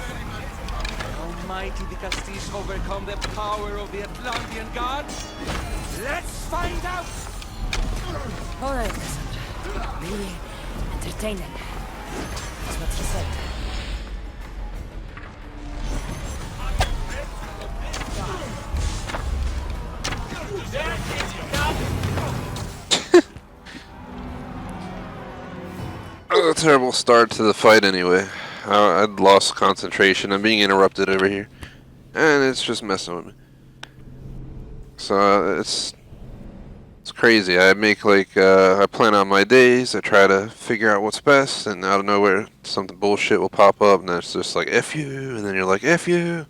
[SPEAKER 9] Almighty De Castis overcome the power of the Atlantean god? Let's find out!
[SPEAKER 3] All right, Cassandra. Really entertaining. That's what he said.
[SPEAKER 1] A terrible start to the fight anyway. I'd lost concentration. I'm being interrupted over here. And it's just messing with me. So it's crazy. I make I plan out my days. I try to figure out what's best, and out of nowhere something bullshit will pop up, and then it's just like F you, and then you're like F you.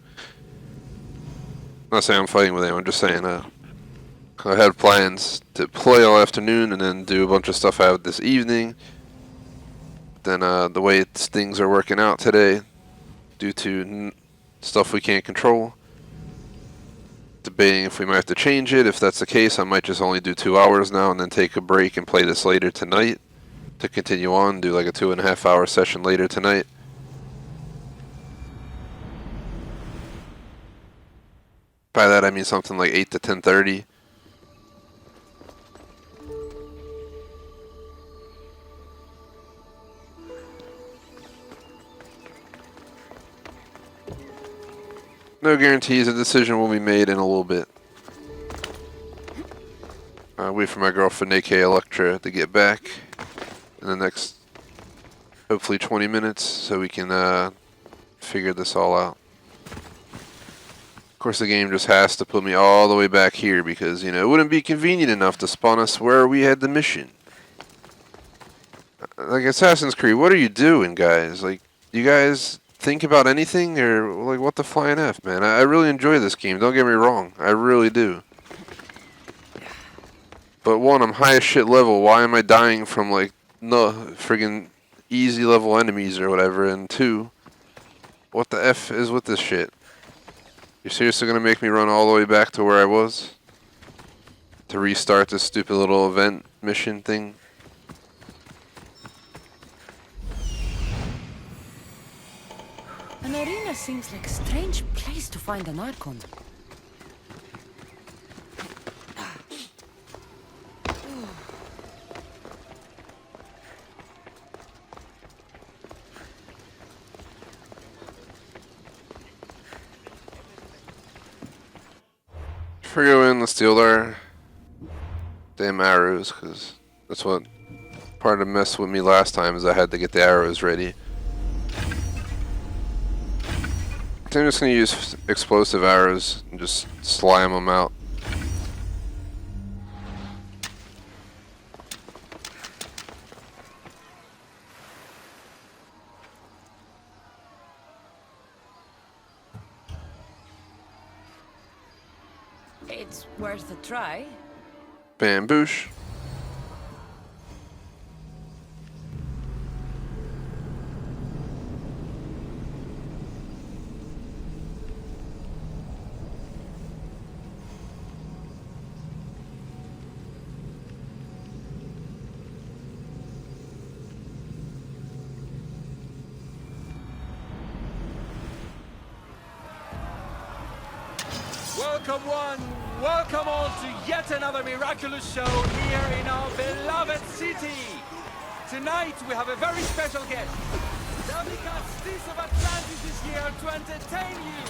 [SPEAKER 1] Not saying I'm fighting with anyone. I'm just saying I had plans to play all afternoon and then do a bunch of stuff out this evening. Then the way things are working out today, due to stuff we can't control, debating if we might have to change it. If that's the case, I might just only do 2 hours now and then take a break and play this later tonight to continue on, do like a 2.5 hour session later tonight. By that I mean something like 8 to 10:30. No guarantees. A decision will be made in a little bit. Wait for my girlfriend, aka Electra, to get back in the next, hopefully 20 minutes, so we can figure this all out. Of course, the game just has to put me all the way back here because, you know, it wouldn't be convenient enough to spawn us where we had the mission. Like Assassin's Creed, what are you doing, guys? Like, you guys think about anything, or like what the flying F, man? I really enjoy this game, don't get me wrong, I really do. But one, I'm high as shit level, why am I dying from like no friggin' easy level enemies or whatever? And two, what the F is with this shit? You're seriously gonna make me run all the way back to where I was? To restart this stupid little event mission thing?
[SPEAKER 3] An arena seems like a strange place to find an Archon.
[SPEAKER 1] If we go in, let's steal our damn arrows, because that's what part of the mess with me last time is I had to get the arrows ready. think I'm just gonna use explosive arrows and just slam them out.
[SPEAKER 3] It's worth a try.
[SPEAKER 1] Bamboosh.
[SPEAKER 9] Welcome one, welcome all to yet another miraculous show here in our beloved city. Tonight we have a very special guest. The Fate of Atlantis is here to entertain you.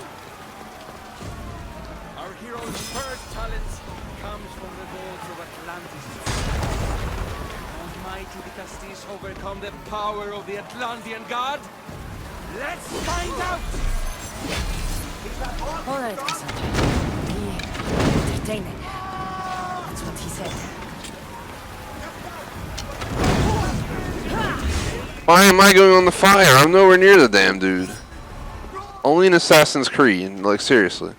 [SPEAKER 9] Our hero's first talent comes from the vaults of Atlantis. Almighty the Castis overcome the power of the Atlantean god? Let's find out!
[SPEAKER 3] All right, Cassandra. Be entertaining. That's what he said.
[SPEAKER 1] Why am I going on the fire? I'm nowhere near the damn dude. Only in Assassin's Creed, like seriously.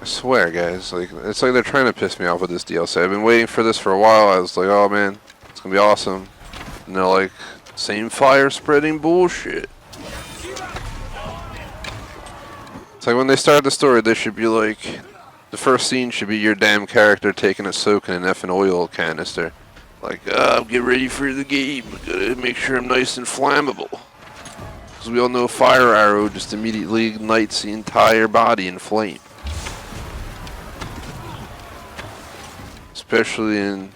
[SPEAKER 1] I swear, guys, like it's like they're trying to piss me off with this DLC. I've been waiting for this for a while. I was like, oh man, it's gonna be awesome. And they're like, same fire spreading bullshit. It's like when they start the story, they should be like, the first scene should be your damn character taking a soak in an effing oil canister. Like, get ready for the game. Gotta make sure I'm nice and flammable. Because we all know a fire arrow just immediately ignites the entire body in flame. Especially in...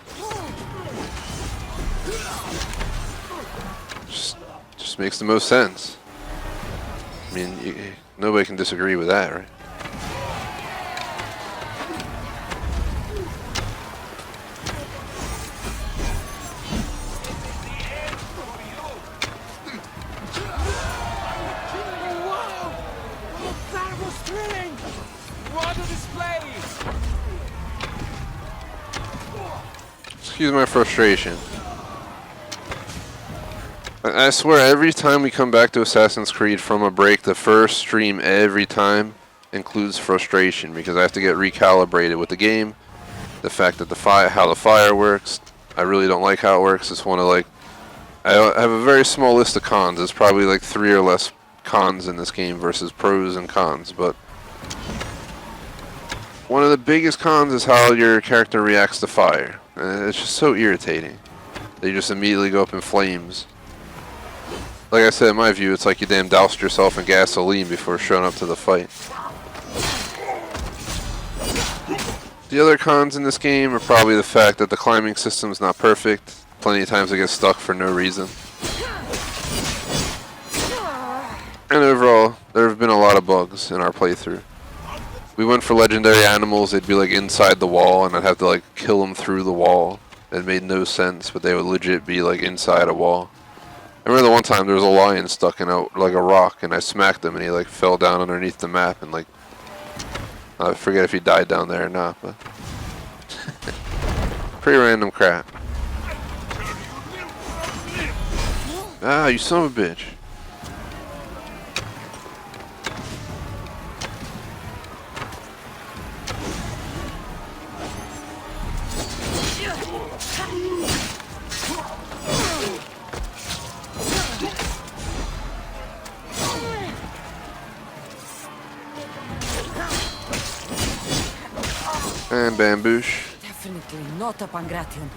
[SPEAKER 1] Just makes the most sense. I mean, nobody can disagree with that, right? Excuse my frustration. I swear, every time we come back to Assassin's Creed from a break, the first stream every time includes frustration because I have to get recalibrated with the game. The fact that how the fire works, I really don't like how it works. It's one of like, I have a very small list of cons. There's probably like 3 or less cons in this game versus pros and cons, but one of the biggest cons is how your character reacts to fire. And it's just so irritating. They just immediately go up in flames. Like I said, in my view, it's like you damn doused yourself in gasoline before showing up to the fight. The other cons in this game are probably the fact that the climbing system is not perfect. Plenty of times I get stuck for no reason. And overall, there have been a lot of bugs in our playthrough. We went for legendary animals, they'd be like inside the wall, and I'd have to like kill them through the wall. It made no sense, but they would legit be like inside a wall. I remember the one time there was a lion stuck in like a rock, and I smacked him, and he like fell down underneath the map, and like I forget if he died down there or not, but pretty random crap. Ah, you son of a bitch. And bamboosh.
[SPEAKER 3] Definitely not a Pangration.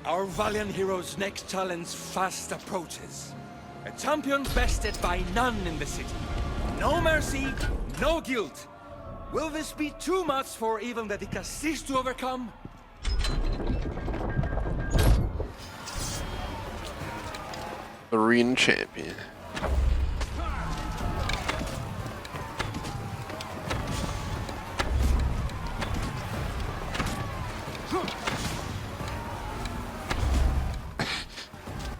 [SPEAKER 9] Our valiant hero's next challenge fast approaches. A champion bested by none in the city. No mercy, no guilt. Will this be too much for even the Dicastis to overcome?
[SPEAKER 1] Arena champion.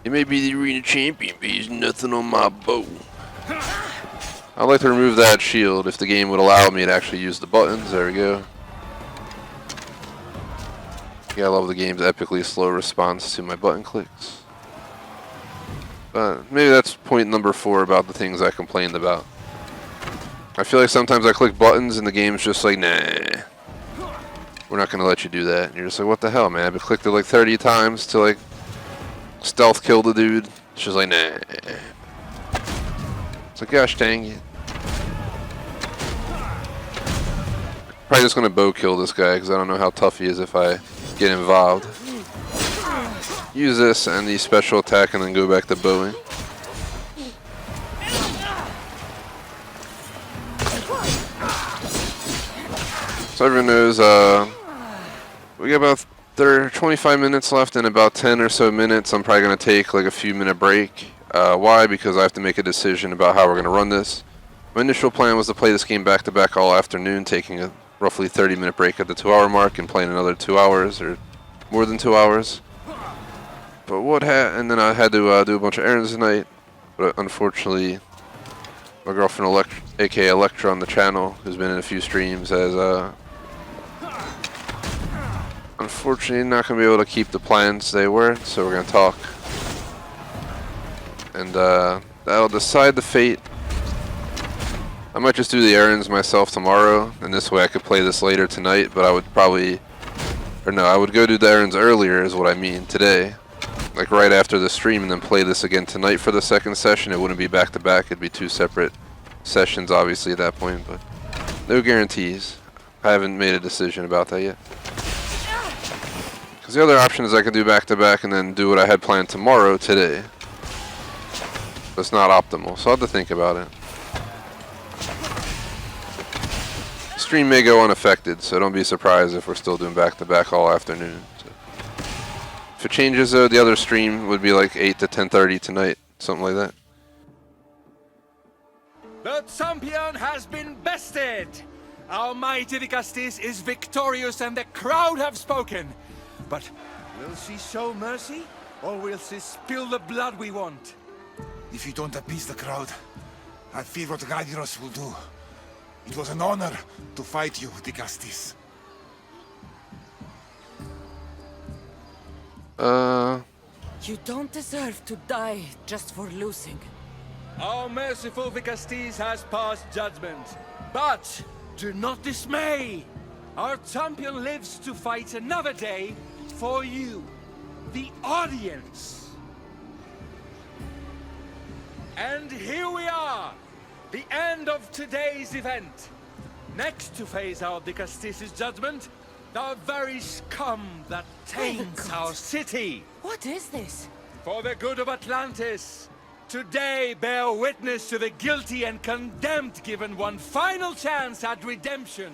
[SPEAKER 1] You may be the arena champion, but he's nothing on my bow. I'd like to remove that shield if the game would allow me to actually use the buttons. There we go. Yeah, I love the game's epically slow response to my button clicks. But maybe that's point number 4 about the things I complained about. I feel like sometimes I click buttons and the game's just like, nah, we're not going to let you do that. And you're just like, what the hell, man? I've clicked it like 30 times to like stealth kill the dude. It's just like, nah. It's like, gosh dang it. Probably just going to bow kill this guy because I don't know how tough he is if I get involved. Use this and the special attack and then go back to bowing. So everyone knows we got about 25 minutes left. In about 10 or so minutes I'm probably going to take like a few minute break. Why? Because I have to make a decision about how we're going to run this. My initial plan was to play this game back to back all afternoon, taking a roughly 30-minute break at the 2-hour mark and playing another 2 hours or more than 2 hours. But and then I had to do a bunch of errands tonight. But unfortunately, my girlfriend, aka Electra on the channel, who's been in a few streams, has unfortunately not going to be able to keep the plans they were. So we're going to talk. And that'll decide the fate. I might just do the errands myself tomorrow, and this way I could play this later tonight, but I would probably, or no, I would go do the errands earlier is what I mean, today. Like right after the stream, and then play this again tonight for the second session. It wouldn't be back to back, it'd be 2 separate sessions obviously at that point, but no guarantees. I haven't made a decision about that yet. Because the other option is I could do back to back and then do what I had planned tomorrow today. But it's not optimal, so I'll have to think about it. Stream may go unaffected, so don't be surprised if we're still doing back-to-back all afternoon. So. If it changes though, the other stream would be like 8 to 10:30 tonight, something like that.
[SPEAKER 9] The champion has been bested! Our mighty Dicastis is victorious and the crowd have spoken. But will she show mercy, or will she spill the blood we want?
[SPEAKER 8] If you don't appease the crowd, I fear what Gladiros will do. It was an honor to fight you, Dicastis.
[SPEAKER 3] You don't deserve to die just for losing.
[SPEAKER 9] Our merciful Dicastis has passed judgment. But do not dismay! Our champion lives to fight another day for you, the audience. And here we are! The end of today's event. Next to face our Dicastis' judgment, the very scum that taints our city.
[SPEAKER 3] What is this?
[SPEAKER 9] For the good of Atlantis, today bear witness to the guilty and condemned given one final chance at redemption.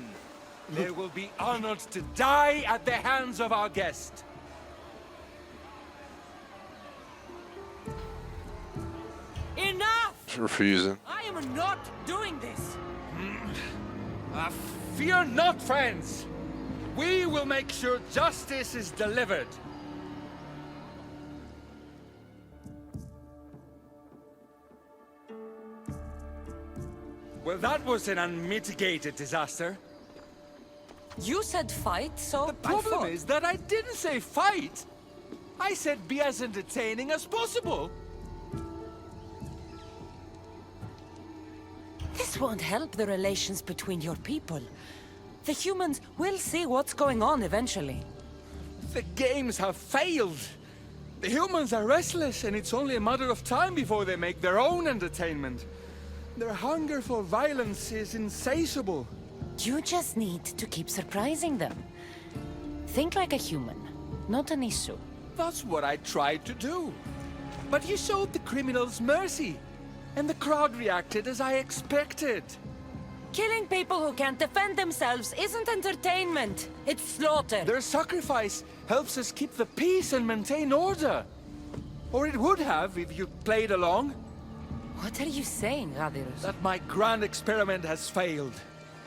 [SPEAKER 9] They will be honored to die at the hands of our guest.
[SPEAKER 3] Enough!
[SPEAKER 1] Refusing.
[SPEAKER 3] I am not doing this!
[SPEAKER 9] Fear not, friends! We will make sure justice is delivered. Well, that was an unmitigated disaster.
[SPEAKER 3] You said fight, so
[SPEAKER 9] The problem is that I didn't say fight. I said be as entertaining as possible.
[SPEAKER 3] This won't help the relations between your people. The humans will see what's going on eventually.
[SPEAKER 9] The games have failed. The humans are restless, and it's only a matter of time before they make their own entertainment. Their hunger for violence is insatiable.
[SPEAKER 3] You just need to keep surprising them. Think like a human, not an issue.
[SPEAKER 9] That's what I tried to do. But you showed the criminals mercy, and the crowd reacted as I expected.
[SPEAKER 3] Killing people who can't defend themselves isn't entertainment. It's slaughter.
[SPEAKER 9] Their sacrifice helps us keep the peace and maintain order. Or it would have if you played along.
[SPEAKER 3] What are you saying, Gladiros?
[SPEAKER 9] That my grand experiment has failed.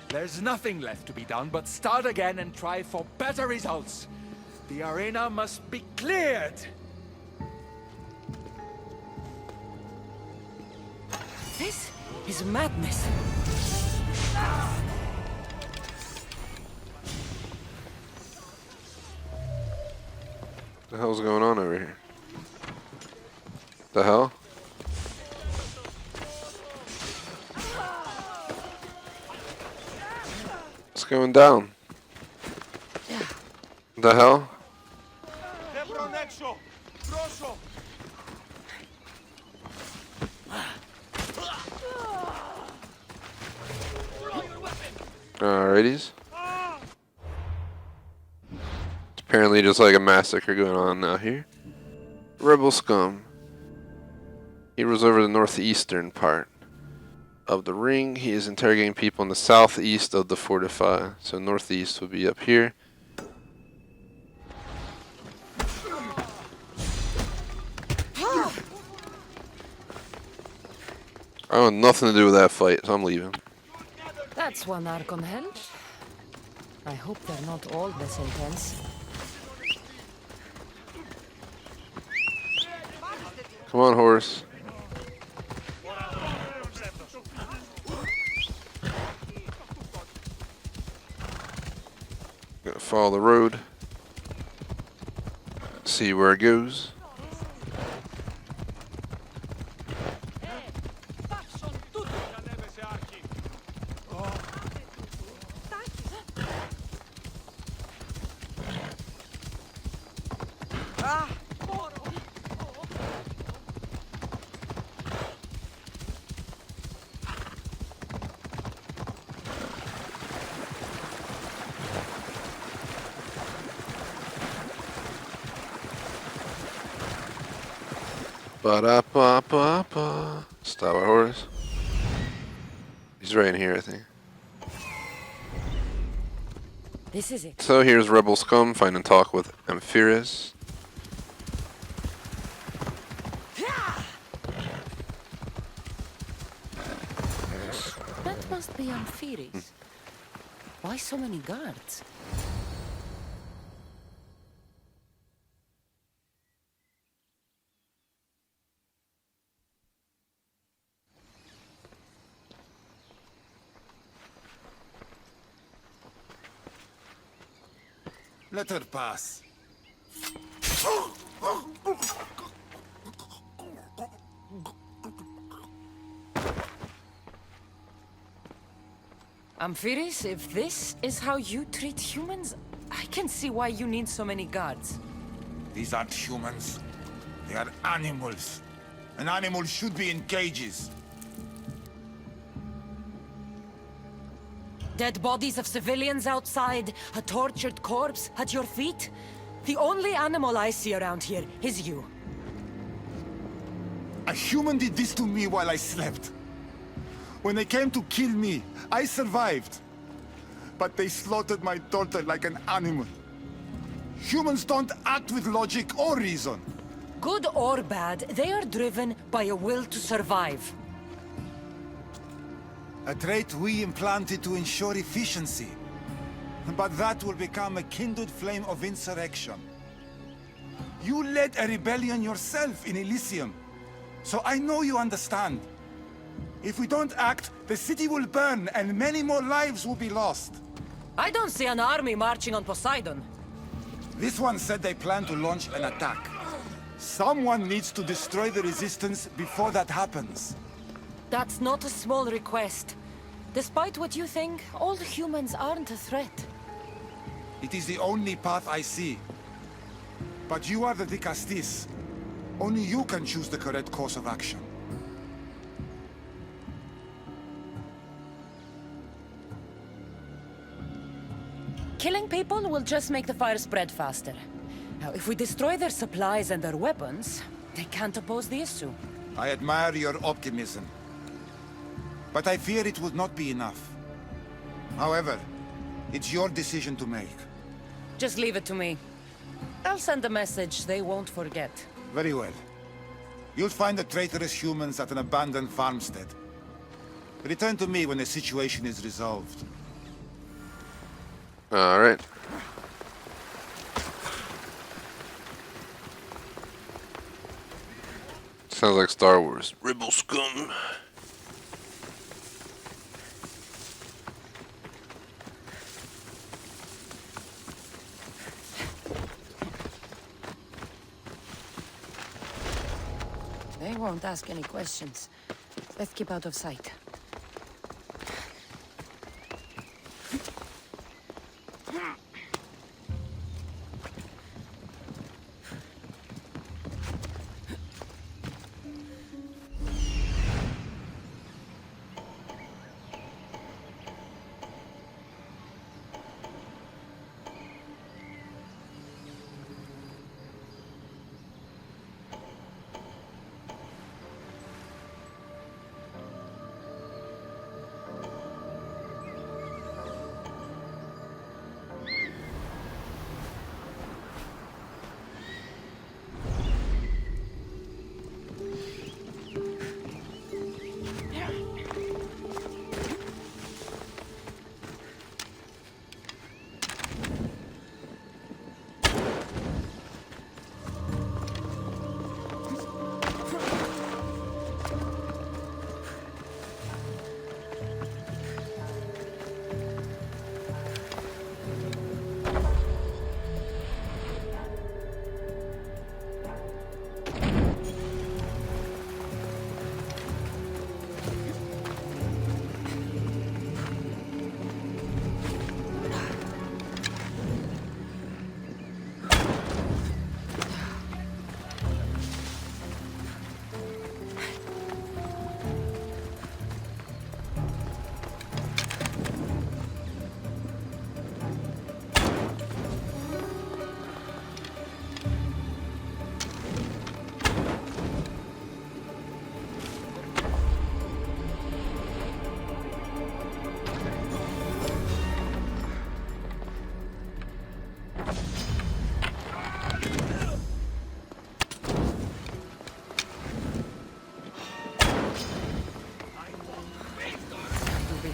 [SPEAKER 9] There's nothing left to be done but start again and try for better results. The arena must be cleared.
[SPEAKER 3] This is madness.
[SPEAKER 1] The hell's going on over here? The hell? What's going down? The hell? Alrighties. It's apparently just like a massacre going on now here. Rebel scum. He was over the northeastern part of the ring. He is interrogating people in the southeast of the fortify. So northeast would be up here. I want nothing to do with that fight, so I'm leaving.
[SPEAKER 3] That's one Archon held. I hope they're not all this intense.
[SPEAKER 1] Come on, horse. Gonna follow the road. See where it goes. Ba-da-ba-ba-ba. Stop our horse. He's right in here, I think.
[SPEAKER 3] This is it.
[SPEAKER 1] So here's Rebel Scum, find and talk with Amphiris.
[SPEAKER 3] That must be Amphiris. Why so many guards?
[SPEAKER 8] Let her pass.
[SPEAKER 3] Amphiris, if this is how you treat humans, I can see why you need so many guards.
[SPEAKER 8] These aren't humans. They are animals. An animal should be in cages.
[SPEAKER 3] Dead bodies of civilians outside, a tortured corpse at your feet. The only animal I see around here is you.
[SPEAKER 8] A human did this to me while I slept. When they came to kill me, I survived. But they slaughtered my daughter like an animal. Humans don't act with logic or reason.
[SPEAKER 3] Good or bad, they are driven by a will to survive.
[SPEAKER 8] A trait we implanted to ensure efficiency. But that will become a kindled flame of insurrection. You led a rebellion yourself in Elysium, so I know you understand. If we don't act, the city will burn and many more lives will be lost.
[SPEAKER 3] I don't see an army marching on Poseidon.
[SPEAKER 8] This one said they plan to launch an attack. Someone needs to destroy the resistance before that happens.
[SPEAKER 3] That's not a small request. Despite what you think, all humans aren't a threat.
[SPEAKER 8] It is the only path I see. But you are the Dicastis. Only you can choose the correct course of action.
[SPEAKER 3] Killing people will just make the fire spread faster. Now, if we destroy their supplies and their weapons, they can't oppose the issue.
[SPEAKER 8] I admire your optimism. But I fear it will not be enough. However, it's your decision to make.
[SPEAKER 3] Just leave it to me. I'll send a message they won't forget.
[SPEAKER 8] Very well. You'll find the traitorous humans at an abandoned farmstead. Return to me when the situation is resolved.
[SPEAKER 1] Alright. Sounds like Star Wars. Rebel scum.
[SPEAKER 3] won't ask any questions. Let's keep out of sight.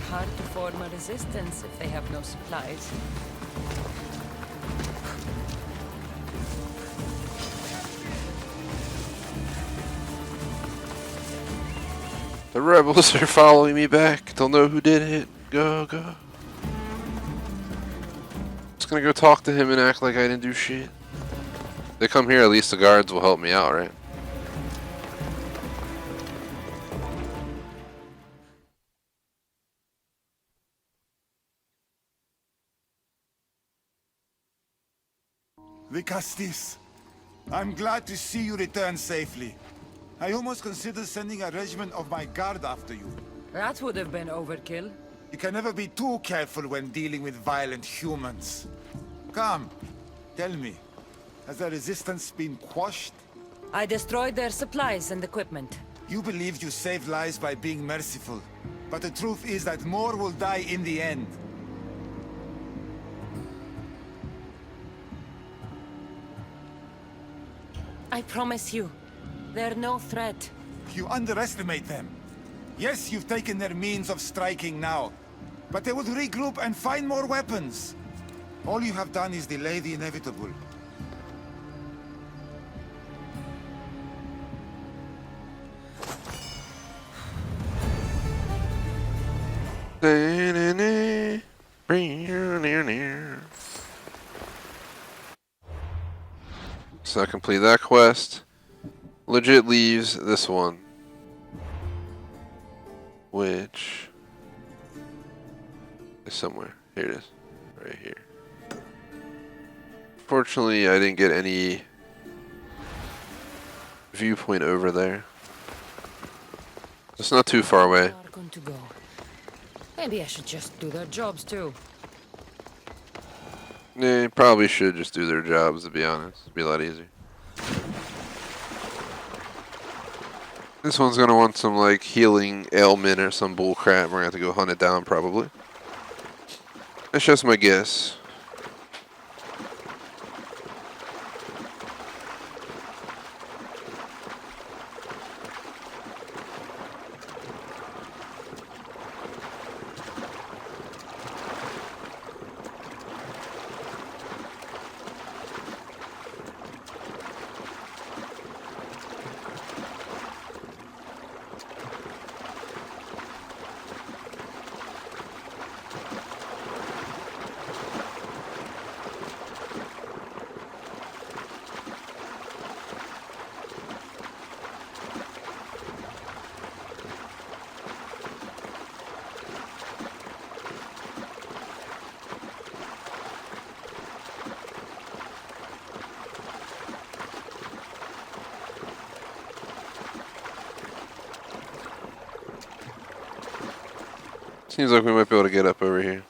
[SPEAKER 3] Hard to form a resistance if they have no supplies.
[SPEAKER 1] The rebels are following me back. They'll know who did it. Go, go. Just gonna go talk to him and act like I didn't do shit. They come here, at least the guards will help me out, right?
[SPEAKER 8] The Castis. I'm glad to see you return safely. I almost considered sending a regiment of my guard after you.
[SPEAKER 3] That would have been overkill.
[SPEAKER 8] You can never be too careful when dealing with violent humans. Come, tell me, has the resistance been quashed?
[SPEAKER 3] I destroyed their supplies and equipment.
[SPEAKER 8] You believe you saved lives by being merciful, but the truth is that more will die in the end.
[SPEAKER 3] I promise you, they're no threat.
[SPEAKER 8] You underestimate them. Yes, you've taken their means of striking now, but they would regroup and find more weapons. All you have done is delay the inevitable.
[SPEAKER 1] So I complete that quest. Legit leaves this one, which is somewhere. Here it is, right here. Fortunately, I didn't get any viewpoint over there. It's not too far away.
[SPEAKER 3] Are going to go. Maybe I should just do their jobs too.
[SPEAKER 1] They probably should just do their jobs, to be honest. It'd be a lot easier. This one's gonna want some like healing ailment or some bull crap. We're gonna have to go hunt it down probably. That's just my guess. Seems like we might be able to get up over here.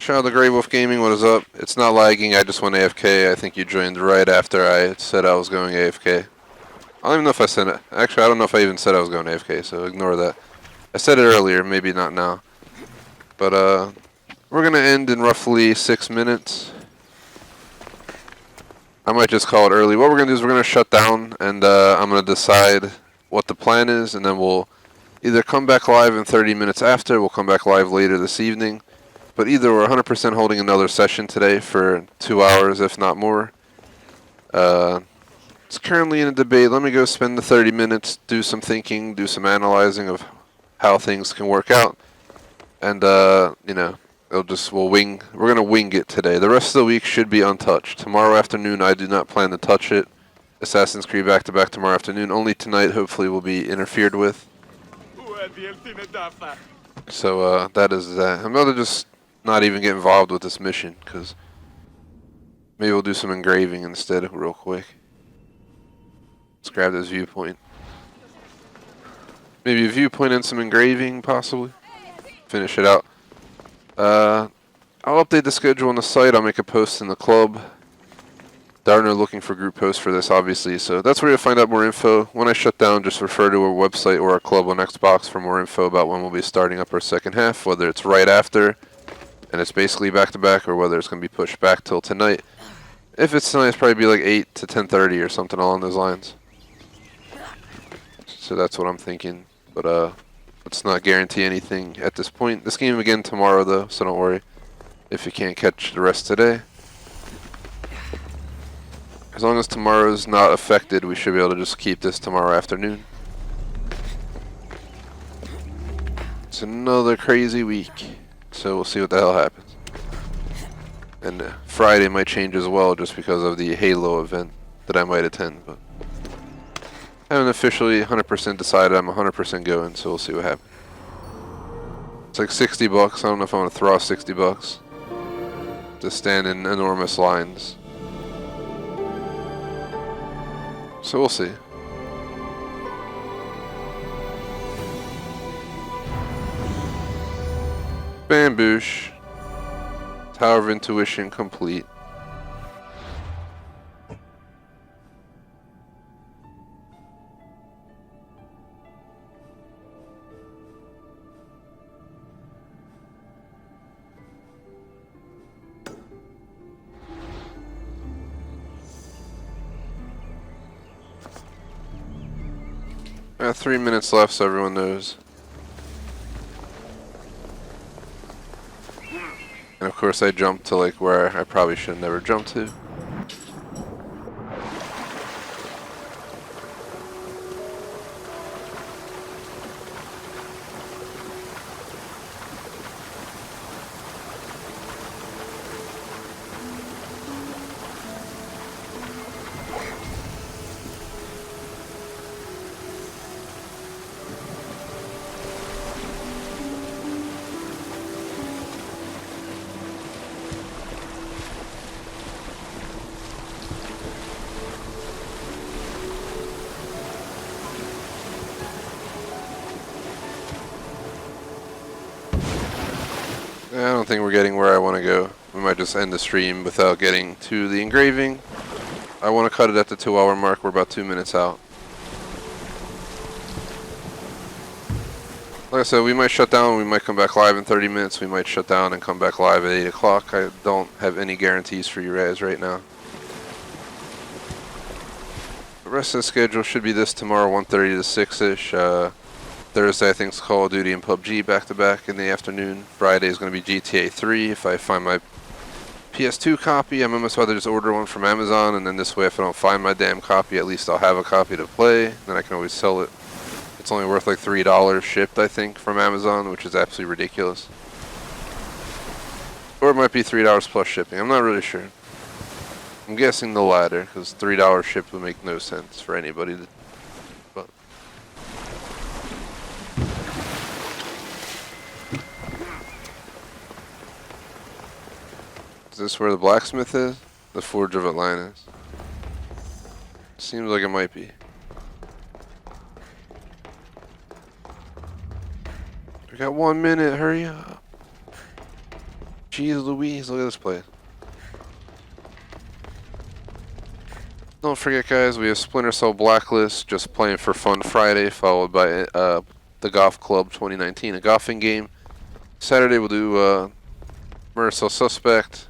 [SPEAKER 1] Shout out to Grey Wolf Gaming, what is up? It's not lagging, I just went AFK. I think you joined right after I said I was going AFK. I don't even know if I said it. Actually, I don't know if I even said I was going AFK, so ignore that. I said it earlier, maybe not now. But, we're gonna end in roughly 6 minutes. I might just call it early. What we're gonna do is we're gonna shut down, and I'm gonna decide what the plan is, and then we'll either come back live in 30 minutes after, we'll come back live later this evening. But either we're 100% holding another session today for 2 hours, if not more. It's currently in a debate. Let me go spend the 30 minutes, do some thinking, do some analyzing of how things can work out. And, you know, we're going to wing it today. The rest of the week should be untouched. Tomorrow afternoon, I do not plan to touch it. Assassin's Creed back-to-back tomorrow afternoon. Only tonight, hopefully, will be interfered with. So, that is that. I'm going to just not even get involved with this mission, because maybe we'll do some engraving instead real quick. Let's grab this viewpoint. Maybe a viewpoint and some engraving, possibly. Finish it out. I'll update the schedule on the site. I'll make a post in the club. Darner looking for group posts for this, obviously. So that's where you'll find out more info. When I shut down, just refer to our website or our club on Xbox for more info about when we'll be starting up our second half, whether it's right after, and it's basically back-to-back, or whether it's going to be pushed back till tonight. If it's tonight, it's probably be like 8 to 10:30 or something along those lines. So that's what I'm thinking. But let's not guarantee anything at this point. This game again tomorrow, though, so don't worry if you can't catch the rest today. As long as tomorrow's not affected, we should be able to just keep this tomorrow afternoon. It's another crazy week, so we'll see what the hell happens. And Friday might change as well, just because of the Halo event that I might attend. But I haven't officially 100% decided I'm 100% going, so we'll see what happens. It's like $60. I don't know if I want to throw off $60 to stand in enormous lines. So we'll see. Bamboosh. Tower of Intuition complete. I have 3 minutes left, so everyone knows. And of course I jumped to like where I probably should have never jumped to. I don't think we're getting where I want to go. We might just end the stream without getting to the engraving. I want to cut it at the 2 hour mark. We're about 2 minutes out. Like I said, we might shut down. We might come back live in 30 minutes. We might shut down and come back live at 8 o'clock. I don't have any guarantees for you guys right now. The rest of the schedule should be this tomorrow, 1:30 to 6-ish. Thursday, I think it's Call of Duty and PUBG back-to-back in the afternoon. Friday is going to be GTA 3. If I find my PS2 copy, I'm almost about to just order one from Amazon, and then this way, if I don't find my damn copy, at least I'll have a copy to play. Then I can always sell it. It's only worth like $3 shipped, I think, from Amazon, which is absolutely ridiculous. Or it might be $3 plus shipping. I'm not really sure. I'm guessing the latter, because $3 shipped would make no sense for anybody to. Is this where the blacksmith is? The Forge of Atlantis. Seems like it might be. We got 1 minute, hurry up. Jeez Louise, look at this place. Don't forget guys, we have Splinter Cell Blacklist, just playing for fun Friday, followed by the Golf Club 2019, a golfing game. Saturday we'll do Murder Cell Suspect,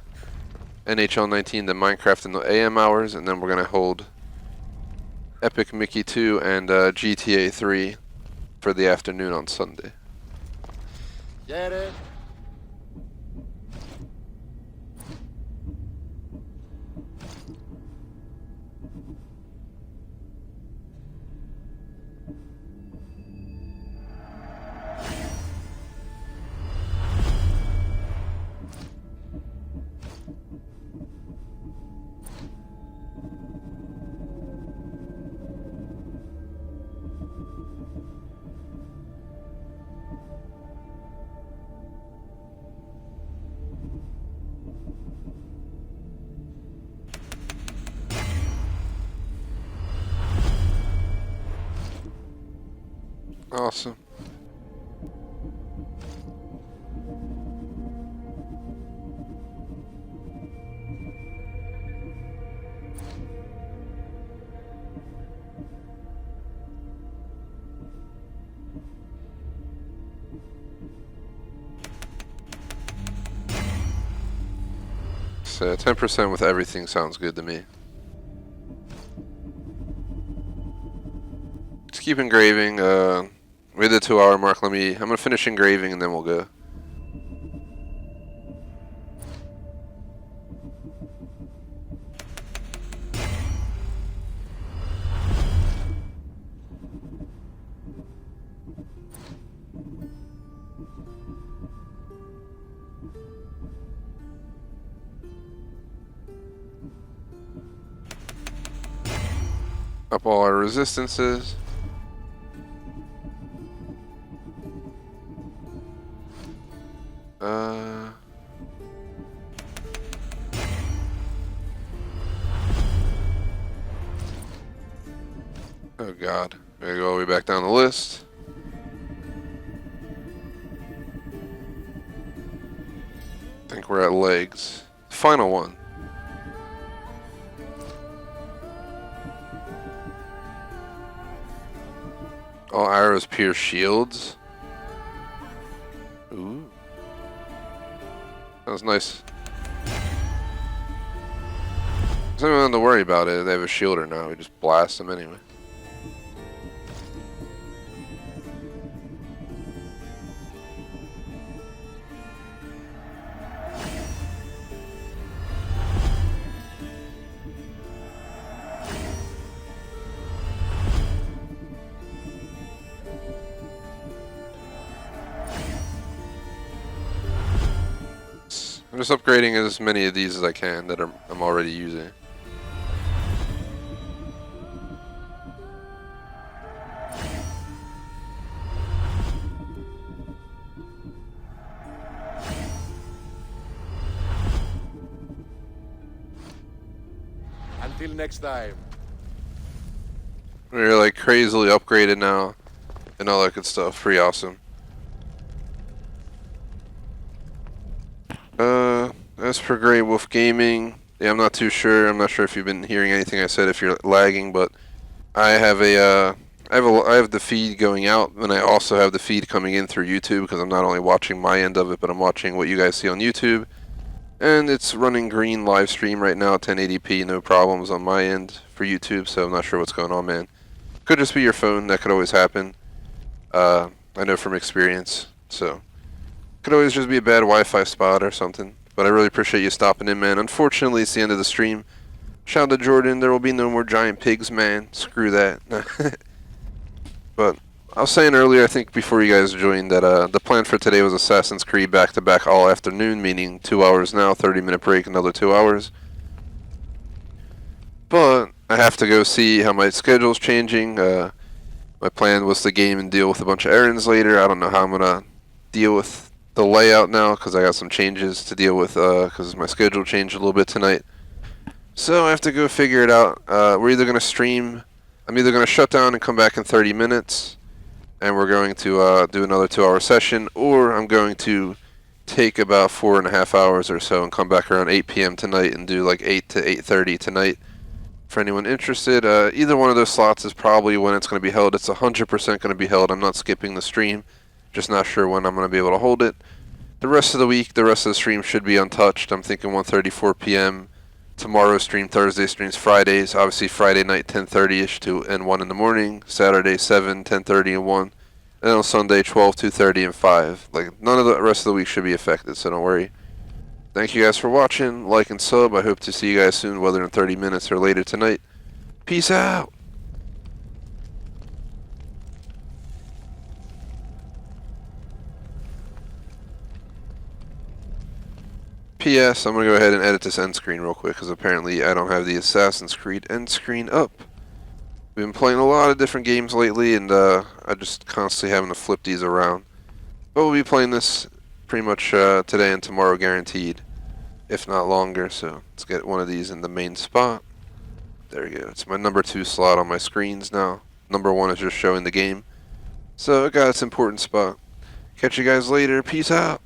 [SPEAKER 1] NHL 19, the Minecraft in the AM hours, and then we're going to hold Epic Mickey 2 and GTA 3 for the afternoon on Sunday.
[SPEAKER 10] Get it?
[SPEAKER 1] Awesome. So 10% with everything sounds good to me. Just keep engraving. We did the 2-hour mark. I'm gonna finish engraving and then we'll go. Up all our resistances. Oh god. I gotta go all the way back down the list. I think we're at legs. Final one. All arrows pierce shields. Ooh. That was nice. There's nothing to worry about it. They have a shielder now. We just blast them anyway. I'm just upgrading as many of these as I can that I'm already using.
[SPEAKER 9] Until next time.
[SPEAKER 1] We're like crazily upgraded now and all that good stuff. Pretty awesome. As for Grey Wolf Gaming, yeah, I'm not too sure. I'm not sure if you've been hearing anything I said if you're lagging, but I have I have the feed going out, and I also have the feed coming in through YouTube because I'm not only watching my end of it, but I'm watching what you guys see on YouTube. And it's running green live stream right now, 1080p, no problems on my end for YouTube, so I'm not sure what's going on, man. Could just be your phone, that could always happen. I know from experience, so could always just be a bad Wi-Fi spot or something. But I really appreciate you stopping in, man. Unfortunately, it's the end of the stream. Shout out to Jordan, there will be no more giant pigs, man. Screw that. But I was saying earlier, I think before you guys joined, that the plan for today was Assassin's Creed back-to-back all afternoon, meaning 2 hours now, 30-minute break, another 2 hours. But I have to go see how my schedule's changing. My plan was to game and deal with a bunch of errands later. I don't know how I'm going to deal with the layout now because I got some changes to deal with because my schedule changed a little bit tonight. So I have to go figure it out. We're either going to stream, I'm either going to shut down and come back in 30 minutes and we're going to do another 2-hour session, or I'm going to take about 4.5 hours or so and come back around 8 p.m. tonight and do like 8 to 8:30 tonight. For anyone interested, either one of those slots is probably when it's going to be held. It's 100% going to be held. I'm not skipping the stream. Just not sure when I'm going to be able to hold it. The rest of the week, the rest of the stream should be untouched. I'm thinking 1:30, 4 p.m. Tomorrow stream, Thursday streams, Fridays. Obviously Friday night 10:30ish to and 1 in the morning. Saturday 7, 10:30 and 1. And then on Sunday 12, 2:30 and 5. Like none of the rest of the week should be affected, so don't worry. Thank you guys for watching. Like and sub. I hope to see you guys soon, whether in 30 minutes or later tonight. Peace out. P.S. I'm going to go ahead and edit this end screen real quick because apparently I don't have the Assassin's Creed end screen up. We've been playing a lot of different games lately and I just constantly having to flip these around. But we'll be playing this pretty much today and tomorrow guaranteed, if not longer. So let's get one of these in the main spot. There we go. It's my number 2 slot on my screens now. Number 1 is just showing the game. So it got its important spot. Catch you guys later. Peace out.